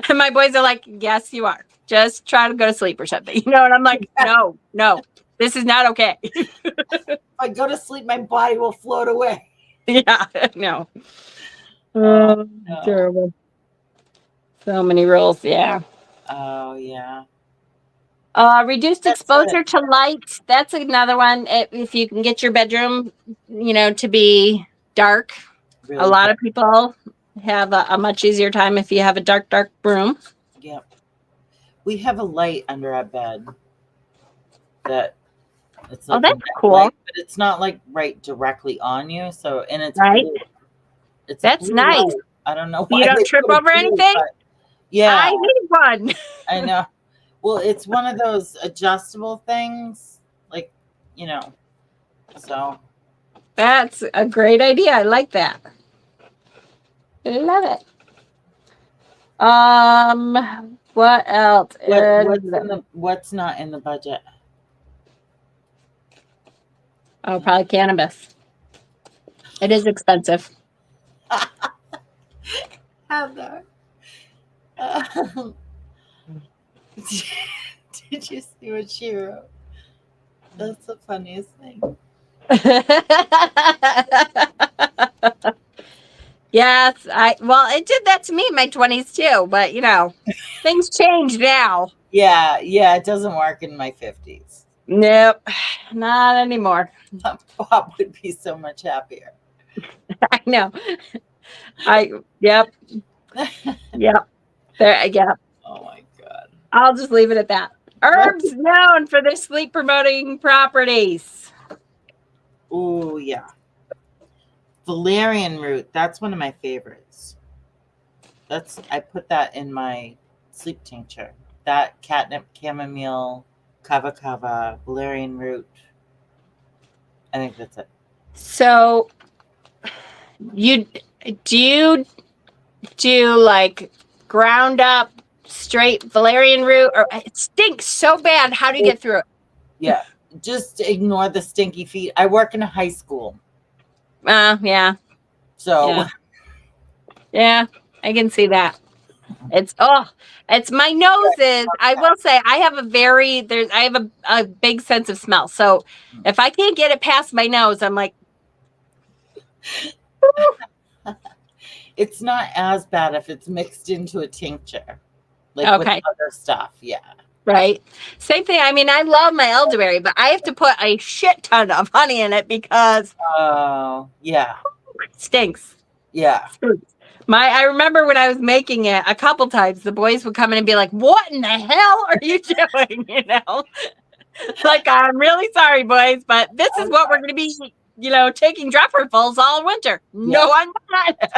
And my boys are like, yes, you are. Just try to go to sleep or something. You know, and I'm like, no, this is not okay. If I go to sleep, my body will float away. Yeah, no. Oh, Oh, no. terrible. So many rules. Yeah. Oh, yeah. Reduced That's it. exposure to light. That's another one. If you can get your bedroom, to be dark, a Really lot good. of people have a much easier time if you have a dark room. Yep. We have a light under our bed that it's Oh, like a that's red cool. light, but it's not like right directly on you. So, and it's Right? blue. It's a That's blue nice. light. I don't know You why don't they trip put it over blue, anything? but yeah, I need one. I know. Well, it's one of those adjustable things, like, you know, so That's a great idea. I like that. Love it. What else? what's not in the budget? Oh, probably cannabis. It is expensive. Heather. Did you see what she wrote? That's the funniest thing. Yes, it did that to me in my 20s too, but things change now. Yeah, it doesn't work in my 50s. Nope, not anymore. Bob would be so much happier. I know. Yep. There, yeah. Oh my God. I'll just leave it at that. Herbs known for their sleep promoting properties. Oh yeah. Valerian root. That's one of my favorites. I put that in my sleep tincture. That catnip, chamomile, kava kava, valerian root. I think that's it. So, you do like ground up straight valerian root, or it stinks so bad? How do you get through it? Yeah, just ignore the stinky feet. I work in a high school. Yeah. So yeah, I can see that. It's my noses. I will say I have a big sense of smell. So if I can't get it past my nose, I'm like, it's not as bad if it's mixed into a tincture, like with okay, other stuff. Yeah. right. Same thing. I mean, I love my elderberry, but I have to put a shit ton of honey in it because Oh, yeah. it stinks. Yeah. I remember when I was making it a couple times, the boys would come in and be like, "What in the hell are you doing?" Like, I'm really sorry, boys, but this is what we're going to be, taking dropperfuls all winter. Yeah. No, I'm not.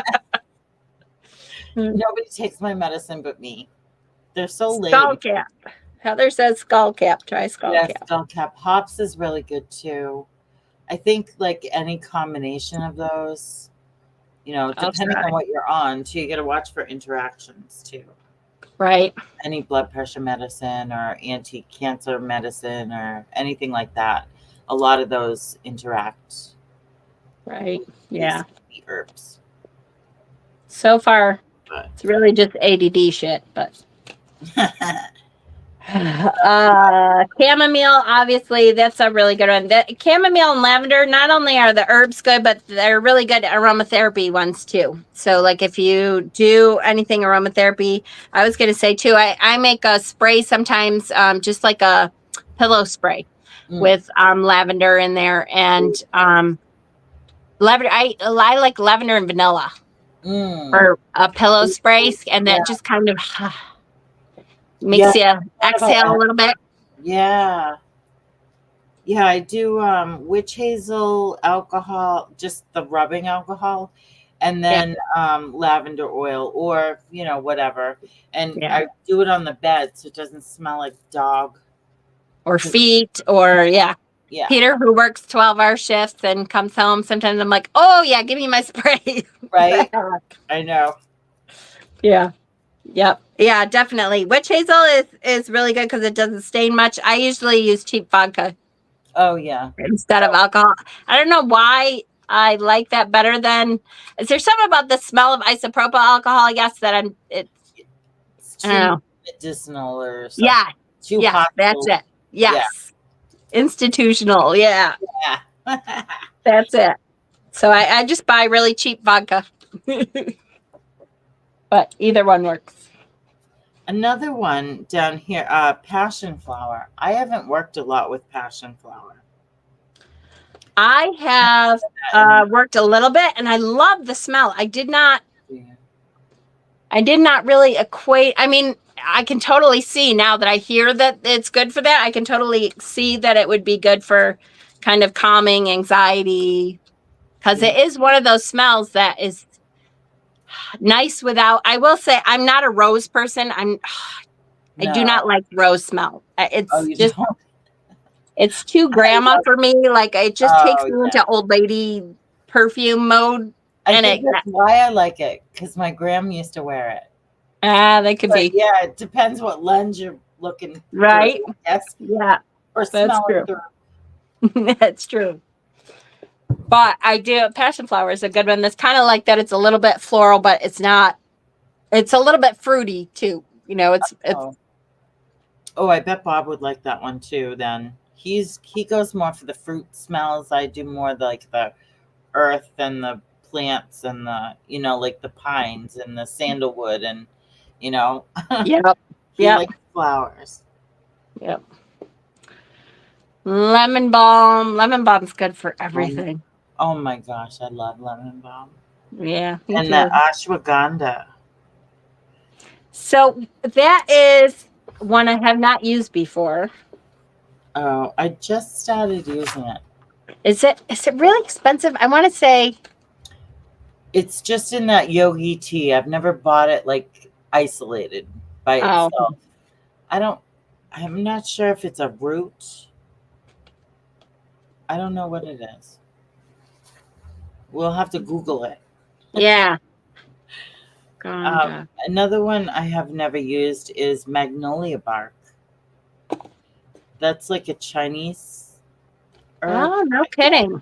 Nobody takes my medicine but me. They're so late. Skull cap. Heather says skull cap. Try skull cap. Skull cap. Hops is really good too. I think like any combination of those, depending on what you're on, too, you got to watch for interactions too. Right. Any blood pressure medicine or anti-cancer medicine or anything like that. A lot of those interact. Right. Yeah. The herbs. So far, it's really just ADD shit, but. Chamomile, obviously, that's a really good one. Chamomile and lavender, not only are the herbs good, but they're really good aromatherapy ones too. So, like if you do anything aromatherapy, I was going to say too, I make a spray sometimes, just like a pillow spray with lavender in there, and lavender. I like lavender and vanilla for a pillow spray, and that just kind of makes you exhale a little bit. Yeah. Yeah, I do witch hazel alcohol, just the rubbing alcohol, and Yeah. then lavender oil or, whatever. And Yeah. I do it on the bed so it doesn't smell like dog. Or 'Cause- feet, or yeah. Yeah, Peter, who works 12-hour shifts and comes home, sometimes I'm like, oh, yeah, give me my spray. right? I know. Yeah. Yep. Yeah, definitely. Witch hazel is really good because it doesn't stain much. I usually use cheap vodka Oh, yeah. instead of alcohol. I don't know why I like that better than. Is there something about the smell of isopropyl alcohol? I guess that It's I don't too know. medicinal or something. Yeah. Too Yes, that's hospital. it. Yeah. Yes. Institutional. Yeah, Yeah. that's it. So I just buy really cheap vodka. But either one works. Another one down here, passion flower. I haven't worked a lot with passion flower. I have And worked a little bit and I love the smell. yeah. I did not really equate. I mean, I can totally see now that I hear that it's good for that. I can totally see that it would be good for kind of calming anxiety because Yeah. it is one of those smells that is nice without. I will say I'm not a rose person. I do not No. like rose smell. Oh, It's you just don't? it's too I grandma love. for me. Like it just takes Oh, me yeah. into old lady perfume mode, I and think that's why I like it because my grandma used to wear it. that could But be yeah, it depends what lens you're looking through, right. I guess, Yeah, or that's smelling true. through. That's true. But I do passion flower is a good one. That's kind of like that. It's a little bit floral, but it's not. It's a little bit fruity too. It's Oh. Oh, I bet Bob would like that one too. Then he goes more for the fruit smells. I do more like the earth and the plants and the like the pines and the sandalwood and you know yep, he yep, likes flowers. yep. Lemon balm. Lemon balm's good for Um, everything. oh my gosh, I love lemon balm Yeah, me and the too. ashwagandha. So that is one I have not used before. Oh, I just started using it. Is it really expensive? I want to say, It's just in that yogi tea. I've never bought it like isolated by oh, itself. I don't. I'm not sure if it's a root. I don't know what it is. We'll have to Google it. yeah. Um, Ganja. Another one I have never used is magnolia bark. That's like a Chinese herb. Oh, no kidding.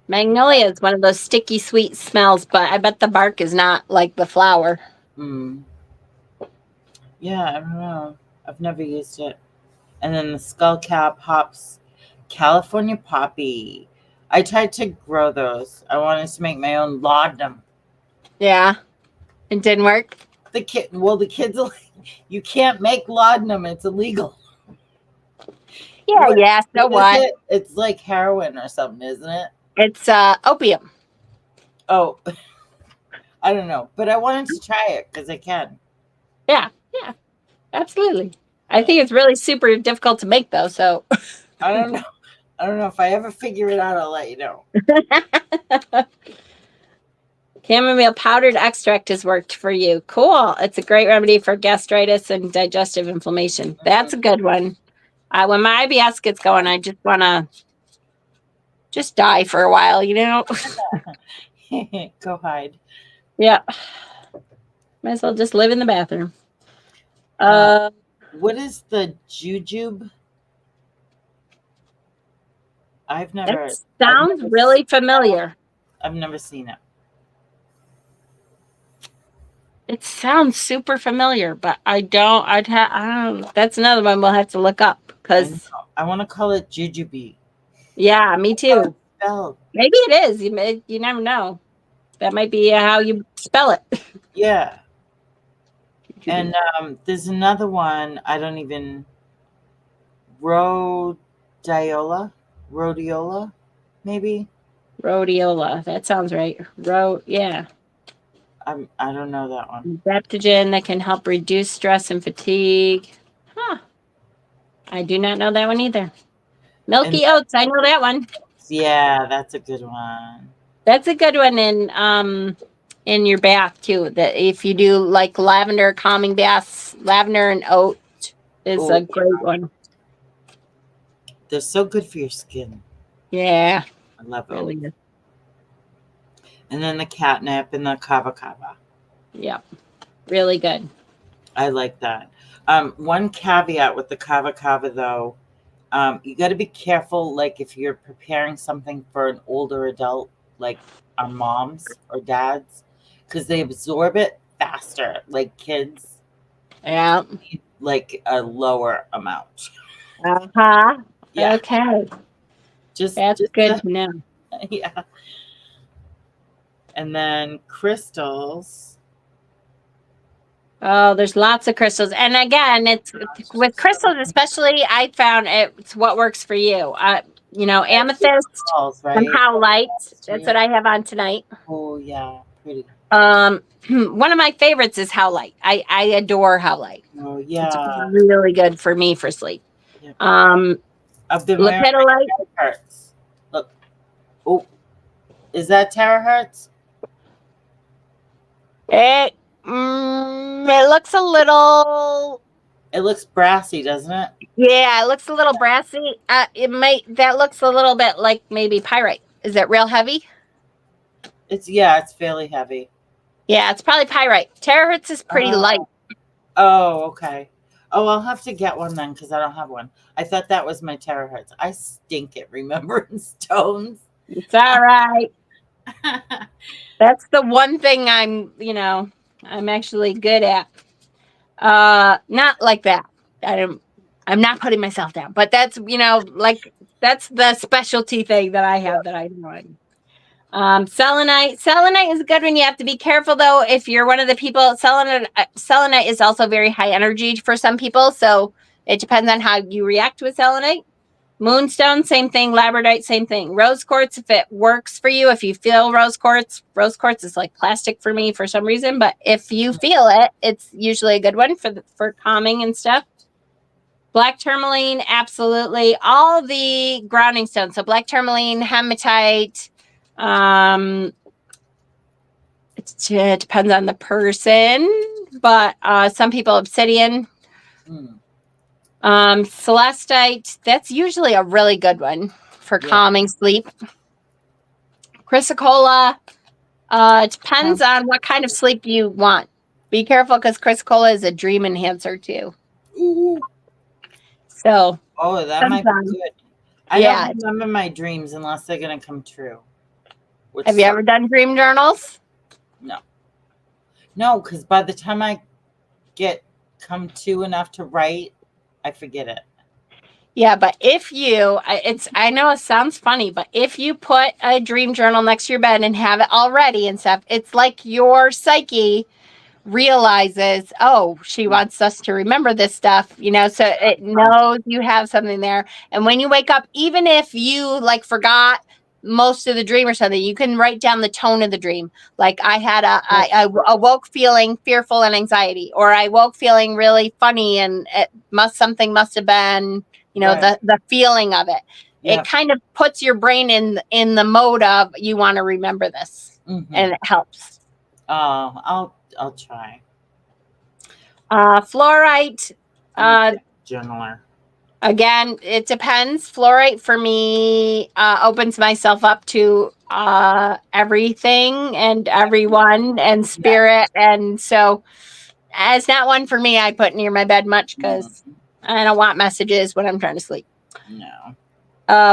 Magnolia is one of those sticky sweet smells, but I bet the bark is not like the flower. Mm. Yeah, I don't know. I've never used it. And then the skullcap hops, California poppy. I tried to grow those. I wanted to make my own laudanum. Yeah, it didn't work. The kids are like, you can't make laudanum. It's illegal. Yeah, What? yeah. So What is what? it? It's like heroin or something, isn't it? It's opium. Oh, I don't know, but I wanted to try it because I can. Yeah, yeah, absolutely. I think it's really super difficult to make though. So I don't know. I don't know if I ever figure it out. I'll let you know. chamomile powdered extract has worked for you. Cool. It's a great remedy for gastritis and digestive inflammation. That's a good one. When my IBS gets going, I just want to just die for a while. Go hide. Yeah. Might as well just live in the bathroom. Uh, Uh, what is the jujube? that sounds really familiar. I've never seen it. It sounds super familiar, but I don't. I don't. That's another one we'll have to look up I know. because, I want to call it jujube. yeah, me That's how it's too. spelled. Maybe it is. You never know. That might be how you spell it. Yeah. And there's another one. I don't even. Rhodiola? Rhodiola? Maybe? Rhodiola. That sounds right. Yeah. I don't know that one. Adaptogen that can help reduce stress and fatigue. Huh. I do not know that one either. And Milky Oats, I know that one. yeah, that's a good one. That's a good one in your bath too. That if you do like lavender calming baths, lavender and oat is Oh, a great one. they're so good for your skin. Yeah, I love them. really good. And then the catnip and the kava kava. Yeah, really good. I like that. One caveat with the kava kava though, you got to be careful. Like if you're preparing something for an older adult, like our moms or dads, because they absorb it faster. Like kids, Yeah. need, like a lower amount. Uh-huh. Yeah, Okay. That's just good to know. yeah. And then crystals. Oh, there's lots of crystals. And again, it's with crystals, especially, I found it's what works for you. Amethyst Balls, and right? howlite. That's what I have on tonight. Oh yeah, pretty. One of my favorites is howlite. I adore howlite. Oh It's yeah. really good for me for sleep. Yep. Um, Of the American lepidolite. terahertz. Look. Oh, is that terahertz? It looks a little. It looks brassy, doesn't it? Yeah, it looks a little brassy. That looks a little bit like maybe pyrite. Is it real heavy? It's fairly heavy. Yeah, it's probably pyrite. Terahertz is pretty light. Oh, okay. Oh, I'll have to get one then because I don't have one. I thought that was my terahertz. I stink at remembering stones. It's all right. That's the one thing I'm actually good at. Not like that. I'm not putting myself down, but that's that's the specialty thing that I have that I know. Selenite. Selenite is a good one. You have to be careful though. If you're one of the people, selenite is also very high energy for some people. So it depends on how you react with selenite. Moonstone, same thing. Labradorite, same thing. Rose quartz, if it works for you, if you feel rose quartz is like plastic for me for some reason. But if you feel it, it's usually a good one for calming and stuff. Black tourmaline, absolutely. All the grounding stones. So black tourmaline, hematite. It depends on the person, but some people obsidian. Celestite, that's usually a really good one for calming sleep. Chrysocolla, it depends on what kind of sleep you want. Be careful because chrysocolla is a dream enhancer too. Ooh. So, that might be good. I don't remember my dreams unless they're going to come true. Have you ever done dream journals? No, because by the time I come to enough to write, I forget it. Yeah, but if I know it sounds funny, but if you put a dream journal next to your bed and have it all ready and stuff, it's like your psyche realizes, oh, she wants us to remember this stuff, so it knows you have something there. And when you wake up, even if you forgot most of the dream or something, you can write down the tone of the dream. Like I awoke feeling fearful and anxiety, or I woke feeling really funny and something must have been, the feeling of it. Yep. It kind of puts your brain in the mode of you want to remember this, and it helps. I'll try. Fluorite. Journaler. Again, it depends. Fluorite for me opens myself up to everything and everyone and spirit. And so it's not one for me I put near my bed much because I don't want messages when I'm trying to sleep. No.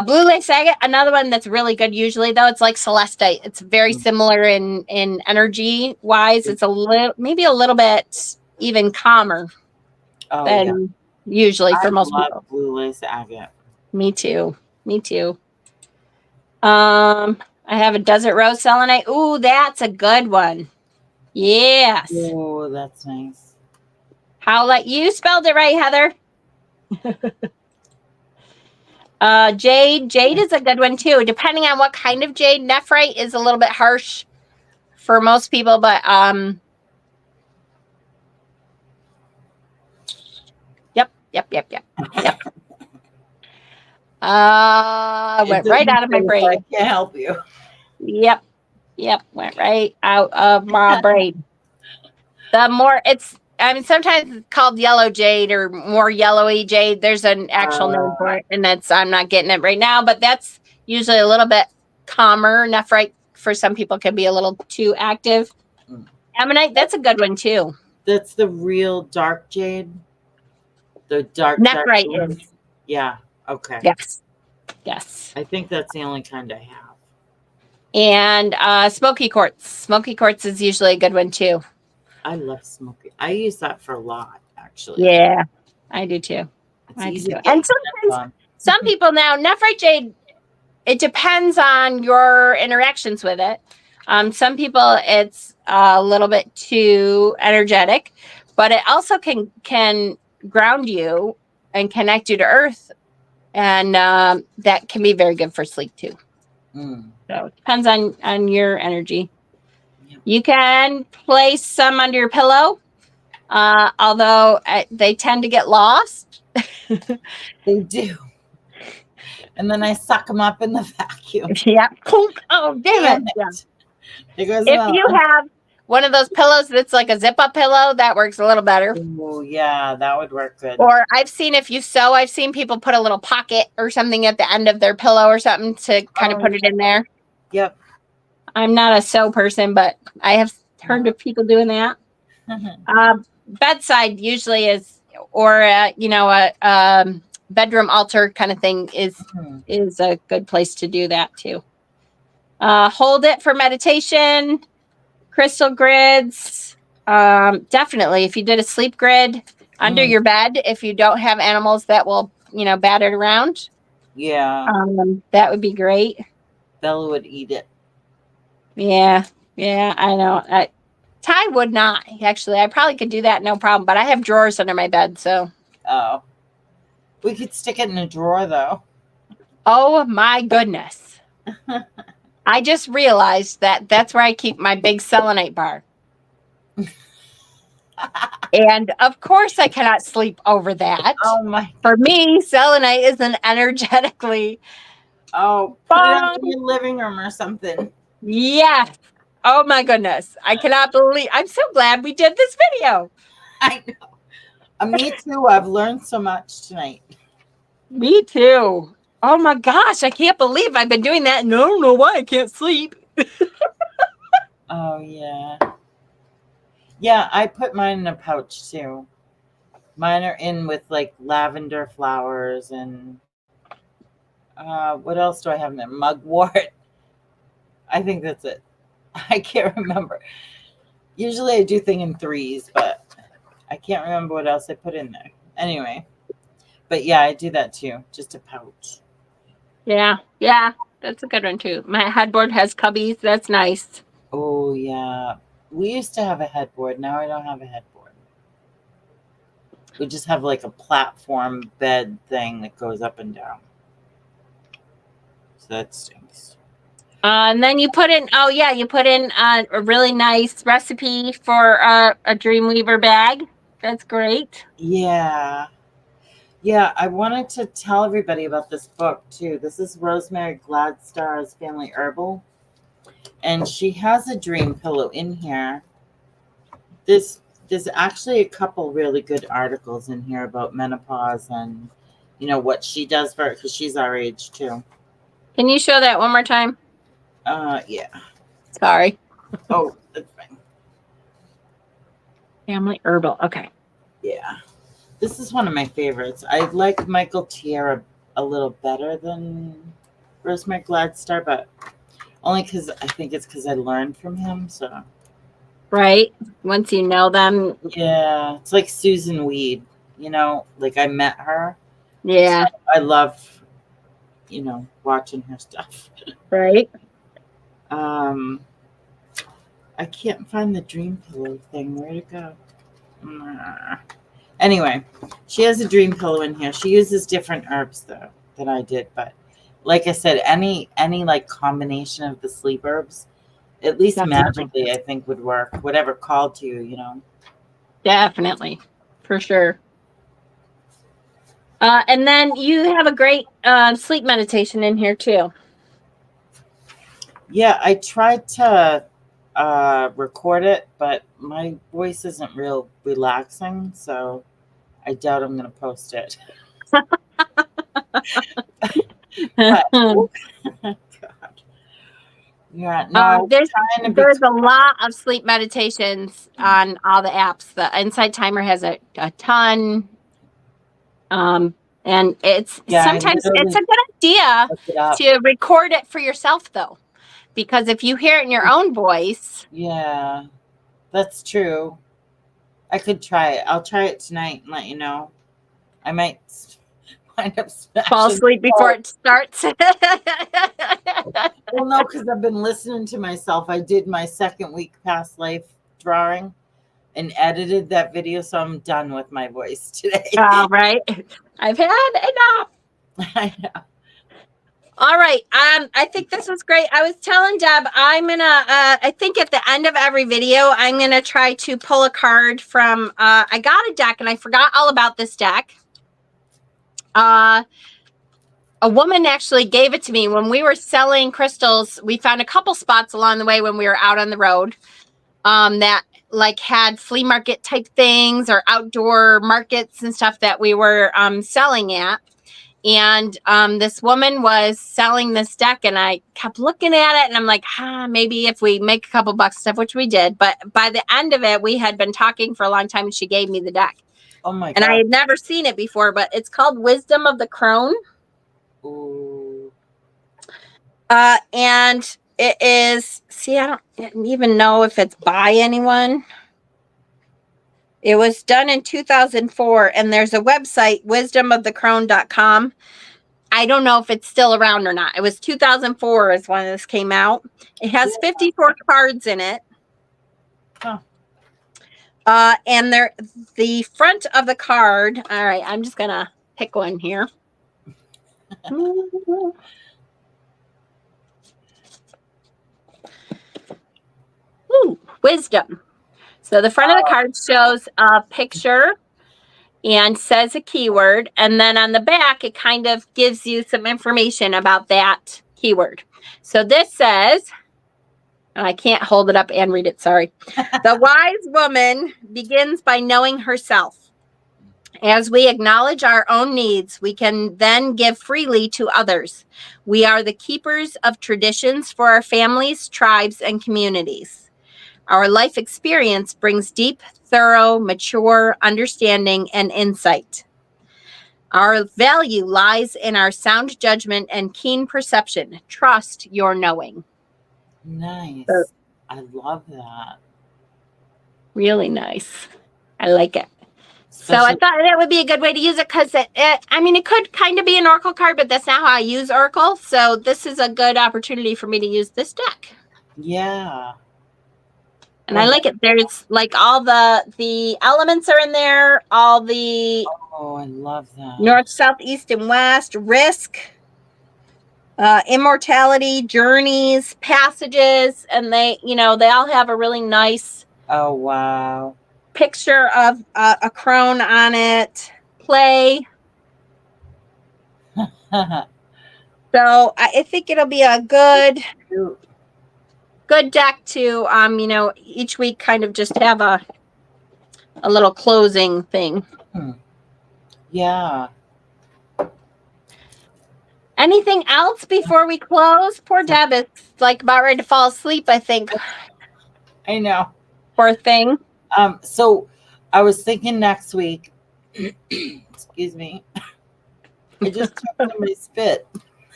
Blue lace agate, another one that's really good usually, though. It's like celestite. It's very similar in energy wise. It's maybe a little bit even calmer than usually for most people. Blue lace agate. Me too. I have a desert rose selenite. Ooh, that's a good one. Yes. Oh, that's nice. You spelled it right, Heather. Jade is a good one too, depending on what kind of jade. Nephrite is a little bit harsh for most people, but yep. Went It right doesn't out of my say, so I brain. can't help you. Yep. Yep. Went right out of my brain. The more I mean, sometimes it's called yellow jade or more yellowy jade. There's an actual name for it, and I'm not getting it right now, but that's usually a little bit calmer. Nephrite for some people can be a little too active. Mm. Ammonite, that's a good one too. That's the real dark jade. The dark Nephrite green. is. Yeah. Okay. Yes. Yes. I think that's the only kind I have. And smoky quartz. Smoky quartz is usually a good one too. I love smoky. I use that for a lot, actually. Yeah, I do too. It's I do easy too. to get And your hands sometimes on. some people now, nephrite jade, it depends on your interactions with it. Some people it's a little bit too energetic, but it also can ground you and connect you to earth, and that can be very good for sleep too. Mm. So it depends on your energy. Yep. You can place some under your pillow, although they tend to get lost. They do. And then I suck them up in the vacuum. Yeah. Oh, damn it. Yeah. It goes If well. you have one of those pillows that's like a zip up pillow, that works a little better. Oh, yeah, that would work good. Or I've seen I've seen people put a little pocket or something at the end of their pillow or something to kind of put it in there. Yep. I'm not a sew person, but I have heard of people doing that. Bedside usually is, or a bedroom altar kind of thing is a good place to do that too. Hold it for meditation, crystal grids. Definitely, if you did a sleep grid under your bed, if you don't have animals that will, bat it around. Yeah. That would be great. Bella would eat it. Yeah, I know. Ty would not, actually. I probably could do that, no problem. But I have drawers under my bed, so. Oh. We could stick it in a drawer, though. Oh, my goodness. I just realized that that's where I keep my big selenite bar. And, of course, I cannot sleep over that. Oh, my. For me, selenite is an energetically. Oh, put it in your living room or something. Yes. Oh, my goodness. I cannot believe. I'm so glad we did this video. I know. Me too. I've learned so much tonight. Me too. Oh my gosh, I can't believe I've been doing that and I don't know why I can't sleep. Oh, yeah. Yeah, I put mine in a pouch too. Mine are in with like lavender flowers and what else do I have in there? Mugwort. I think that's it. I can't remember. Usually I do thing in threes, but I can't remember what else I put in there. Anyway, but yeah, I do that too. Just a pouch. Yeah, that's a good one too. My headboard has cubbies. That's nice. Oh, yeah. We used to have a headboard. Now I don't have a headboard. We just have like a platform bed thing that goes up and down. So that stinks. And then you put in, a really nice recipe for a Dreamweaver bag. That's great. Yeah. Yeah, I wanted to tell everybody about this book too. This is Rosemary Gladstar's Family Herbal. And she has a dream pillow in here. There's actually a couple really good articles in here about menopause and what she does for it, because she's our age too. Can you show that one more time? Yeah. Sorry. Oh, that's fine. Family Herbal. Okay. Yeah. This is one of my favorites. I like Michael Tierra a little better than Rosemary Gladstar, but only because I think it's because I learned from him. So. Right. Once you know them. Yeah. It's like Susan Weed, like I met her. Yeah. So I love, watching her stuff. Right. I can't find the dream pillow thing. Where'd it go? Anyway, she has a dream pillow in here. She uses different herbs though than I did, but like I said, any like combination of the sleep herbs, at least magically, I think would work. Whatever called to you, Definitely, for sure. And then you have a great sleep meditation in here too. Yeah, I tried to record it, but my voice isn't real relaxing, so I doubt I'm going to post it. But God. Yeah, no, I was there's trying to be. there's a lot of sleep meditations on all the apps. The Insight Timer has a ton. And it's Yeah, I sometimes it's literally a good idea looked it up. to record it for yourself though, because if you hear it in your own voice, Yeah, that's true. I could try it. I'll try it tonight and let you know. I might wind up fall smashing. asleep before it starts. Well, no, because I've been listening to myself. I did my second week past life drawing and edited that video, so I'm done with my voice today. All right. I've had enough. I know. All right. I think this was great. I was telling Deb, I'm gonna I think at the end of every video, I'm gonna try to pull a card from I got a deck and I forgot all about this deck. A woman actually gave it to me when we were selling crystals. We found a couple spots along the way when we were out on the road that like had flea market type things or outdoor markets and stuff that we were selling at. And this woman was selling this deck and I kept looking at it and I'm like, maybe if we make a couple bucks stuff, which we did. But by the end of it, we had been talking for a long time and she gave me the deck. Oh my And I God. had never seen it before, but it's called Wisdom of the Crone. Ooh. And it is, see, I don't even know if it's by anyone. It was done in 2004 and there's a website, wisdomofthecrone.com. I don't know if it's still around or not. It was 2004 is when this came out. It has 54 cards in it. Huh. And the front of the card. All right, I'm just gonna pick one here. Ooh, wisdom. So the front of the card shows a picture and says a keyword. And then on the back, it kind of gives you some information about that keyword. So this says, and I can't hold it up and read it, sorry. The wise woman begins by knowing herself. As we acknowledge our own needs, we can then give freely to others. We are the keepers of traditions for our families, tribes, and communities. Our life experience brings deep, thorough, mature understanding and insight. Our value lies in our sound judgment and keen perception. Trust your knowing. Nice. I love that. Really nice. I like it. Especially, so I thought that would be a good way to use it because it could kind of be an Oracle card, but that's not how I use Oracle. So this is a good opportunity for me to use this deck. yeah. And I like it. There's like all the elements are in there, all the Oh, I love that. north, south, east, and west, risk, immortality, journeys, passages, and they all have a really nice Oh, wow. picture of a crone on it. Play. So I think it'll be a good deck to each week kind of just have a little closing thing. Yeah. Anything else before we close? Poor Deb is like about ready to fall asleep, I think. I know. Poor thing. So I was thinking next week, excuse me, I just took my spit.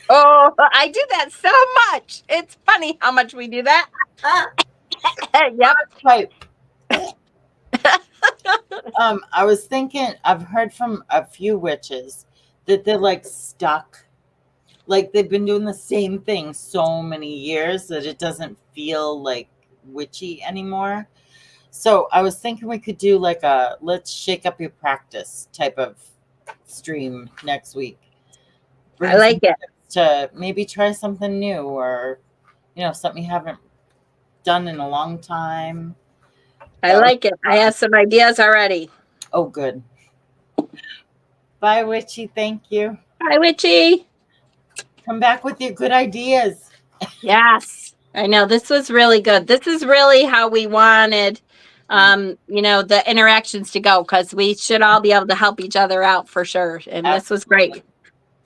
Oh, I do that so much. It's funny how much we do that. Yep. Right. I was thinking, I've heard from a few witches that they're like stuck. Like they've been doing the same thing so many years that it doesn't feel like witchy anymore. So I was thinking we could do like a let's shake up your practice type of stream next week. I like it. To maybe try something new or, something you haven't done in a long time. I like it. I have some ideas already. Oh, good. Bye, Witchy. Thank you. Bye, Witchy. Come back with your good ideas. Yes, I know. This was really good. This is really how we wanted, the interactions to go, because we should all be able to help each other out for sure. And this was great.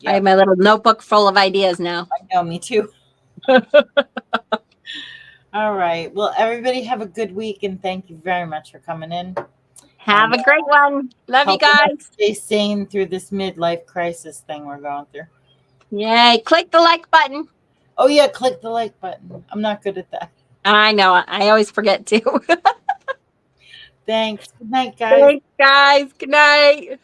I have Yep. my little notebook full of ideas now. I know, me too. All right. Well, everybody have a good week, and thank you very much for coming in. Have a great one. Love you Helping us guys. stay sane through this midlife crisis thing we're going through. Yay. Click the like button. Oh, yeah. Click the like button. I'm not good at that. I know. I always forget to. Thanks. Good night, guys. Thanks, guys. Good night.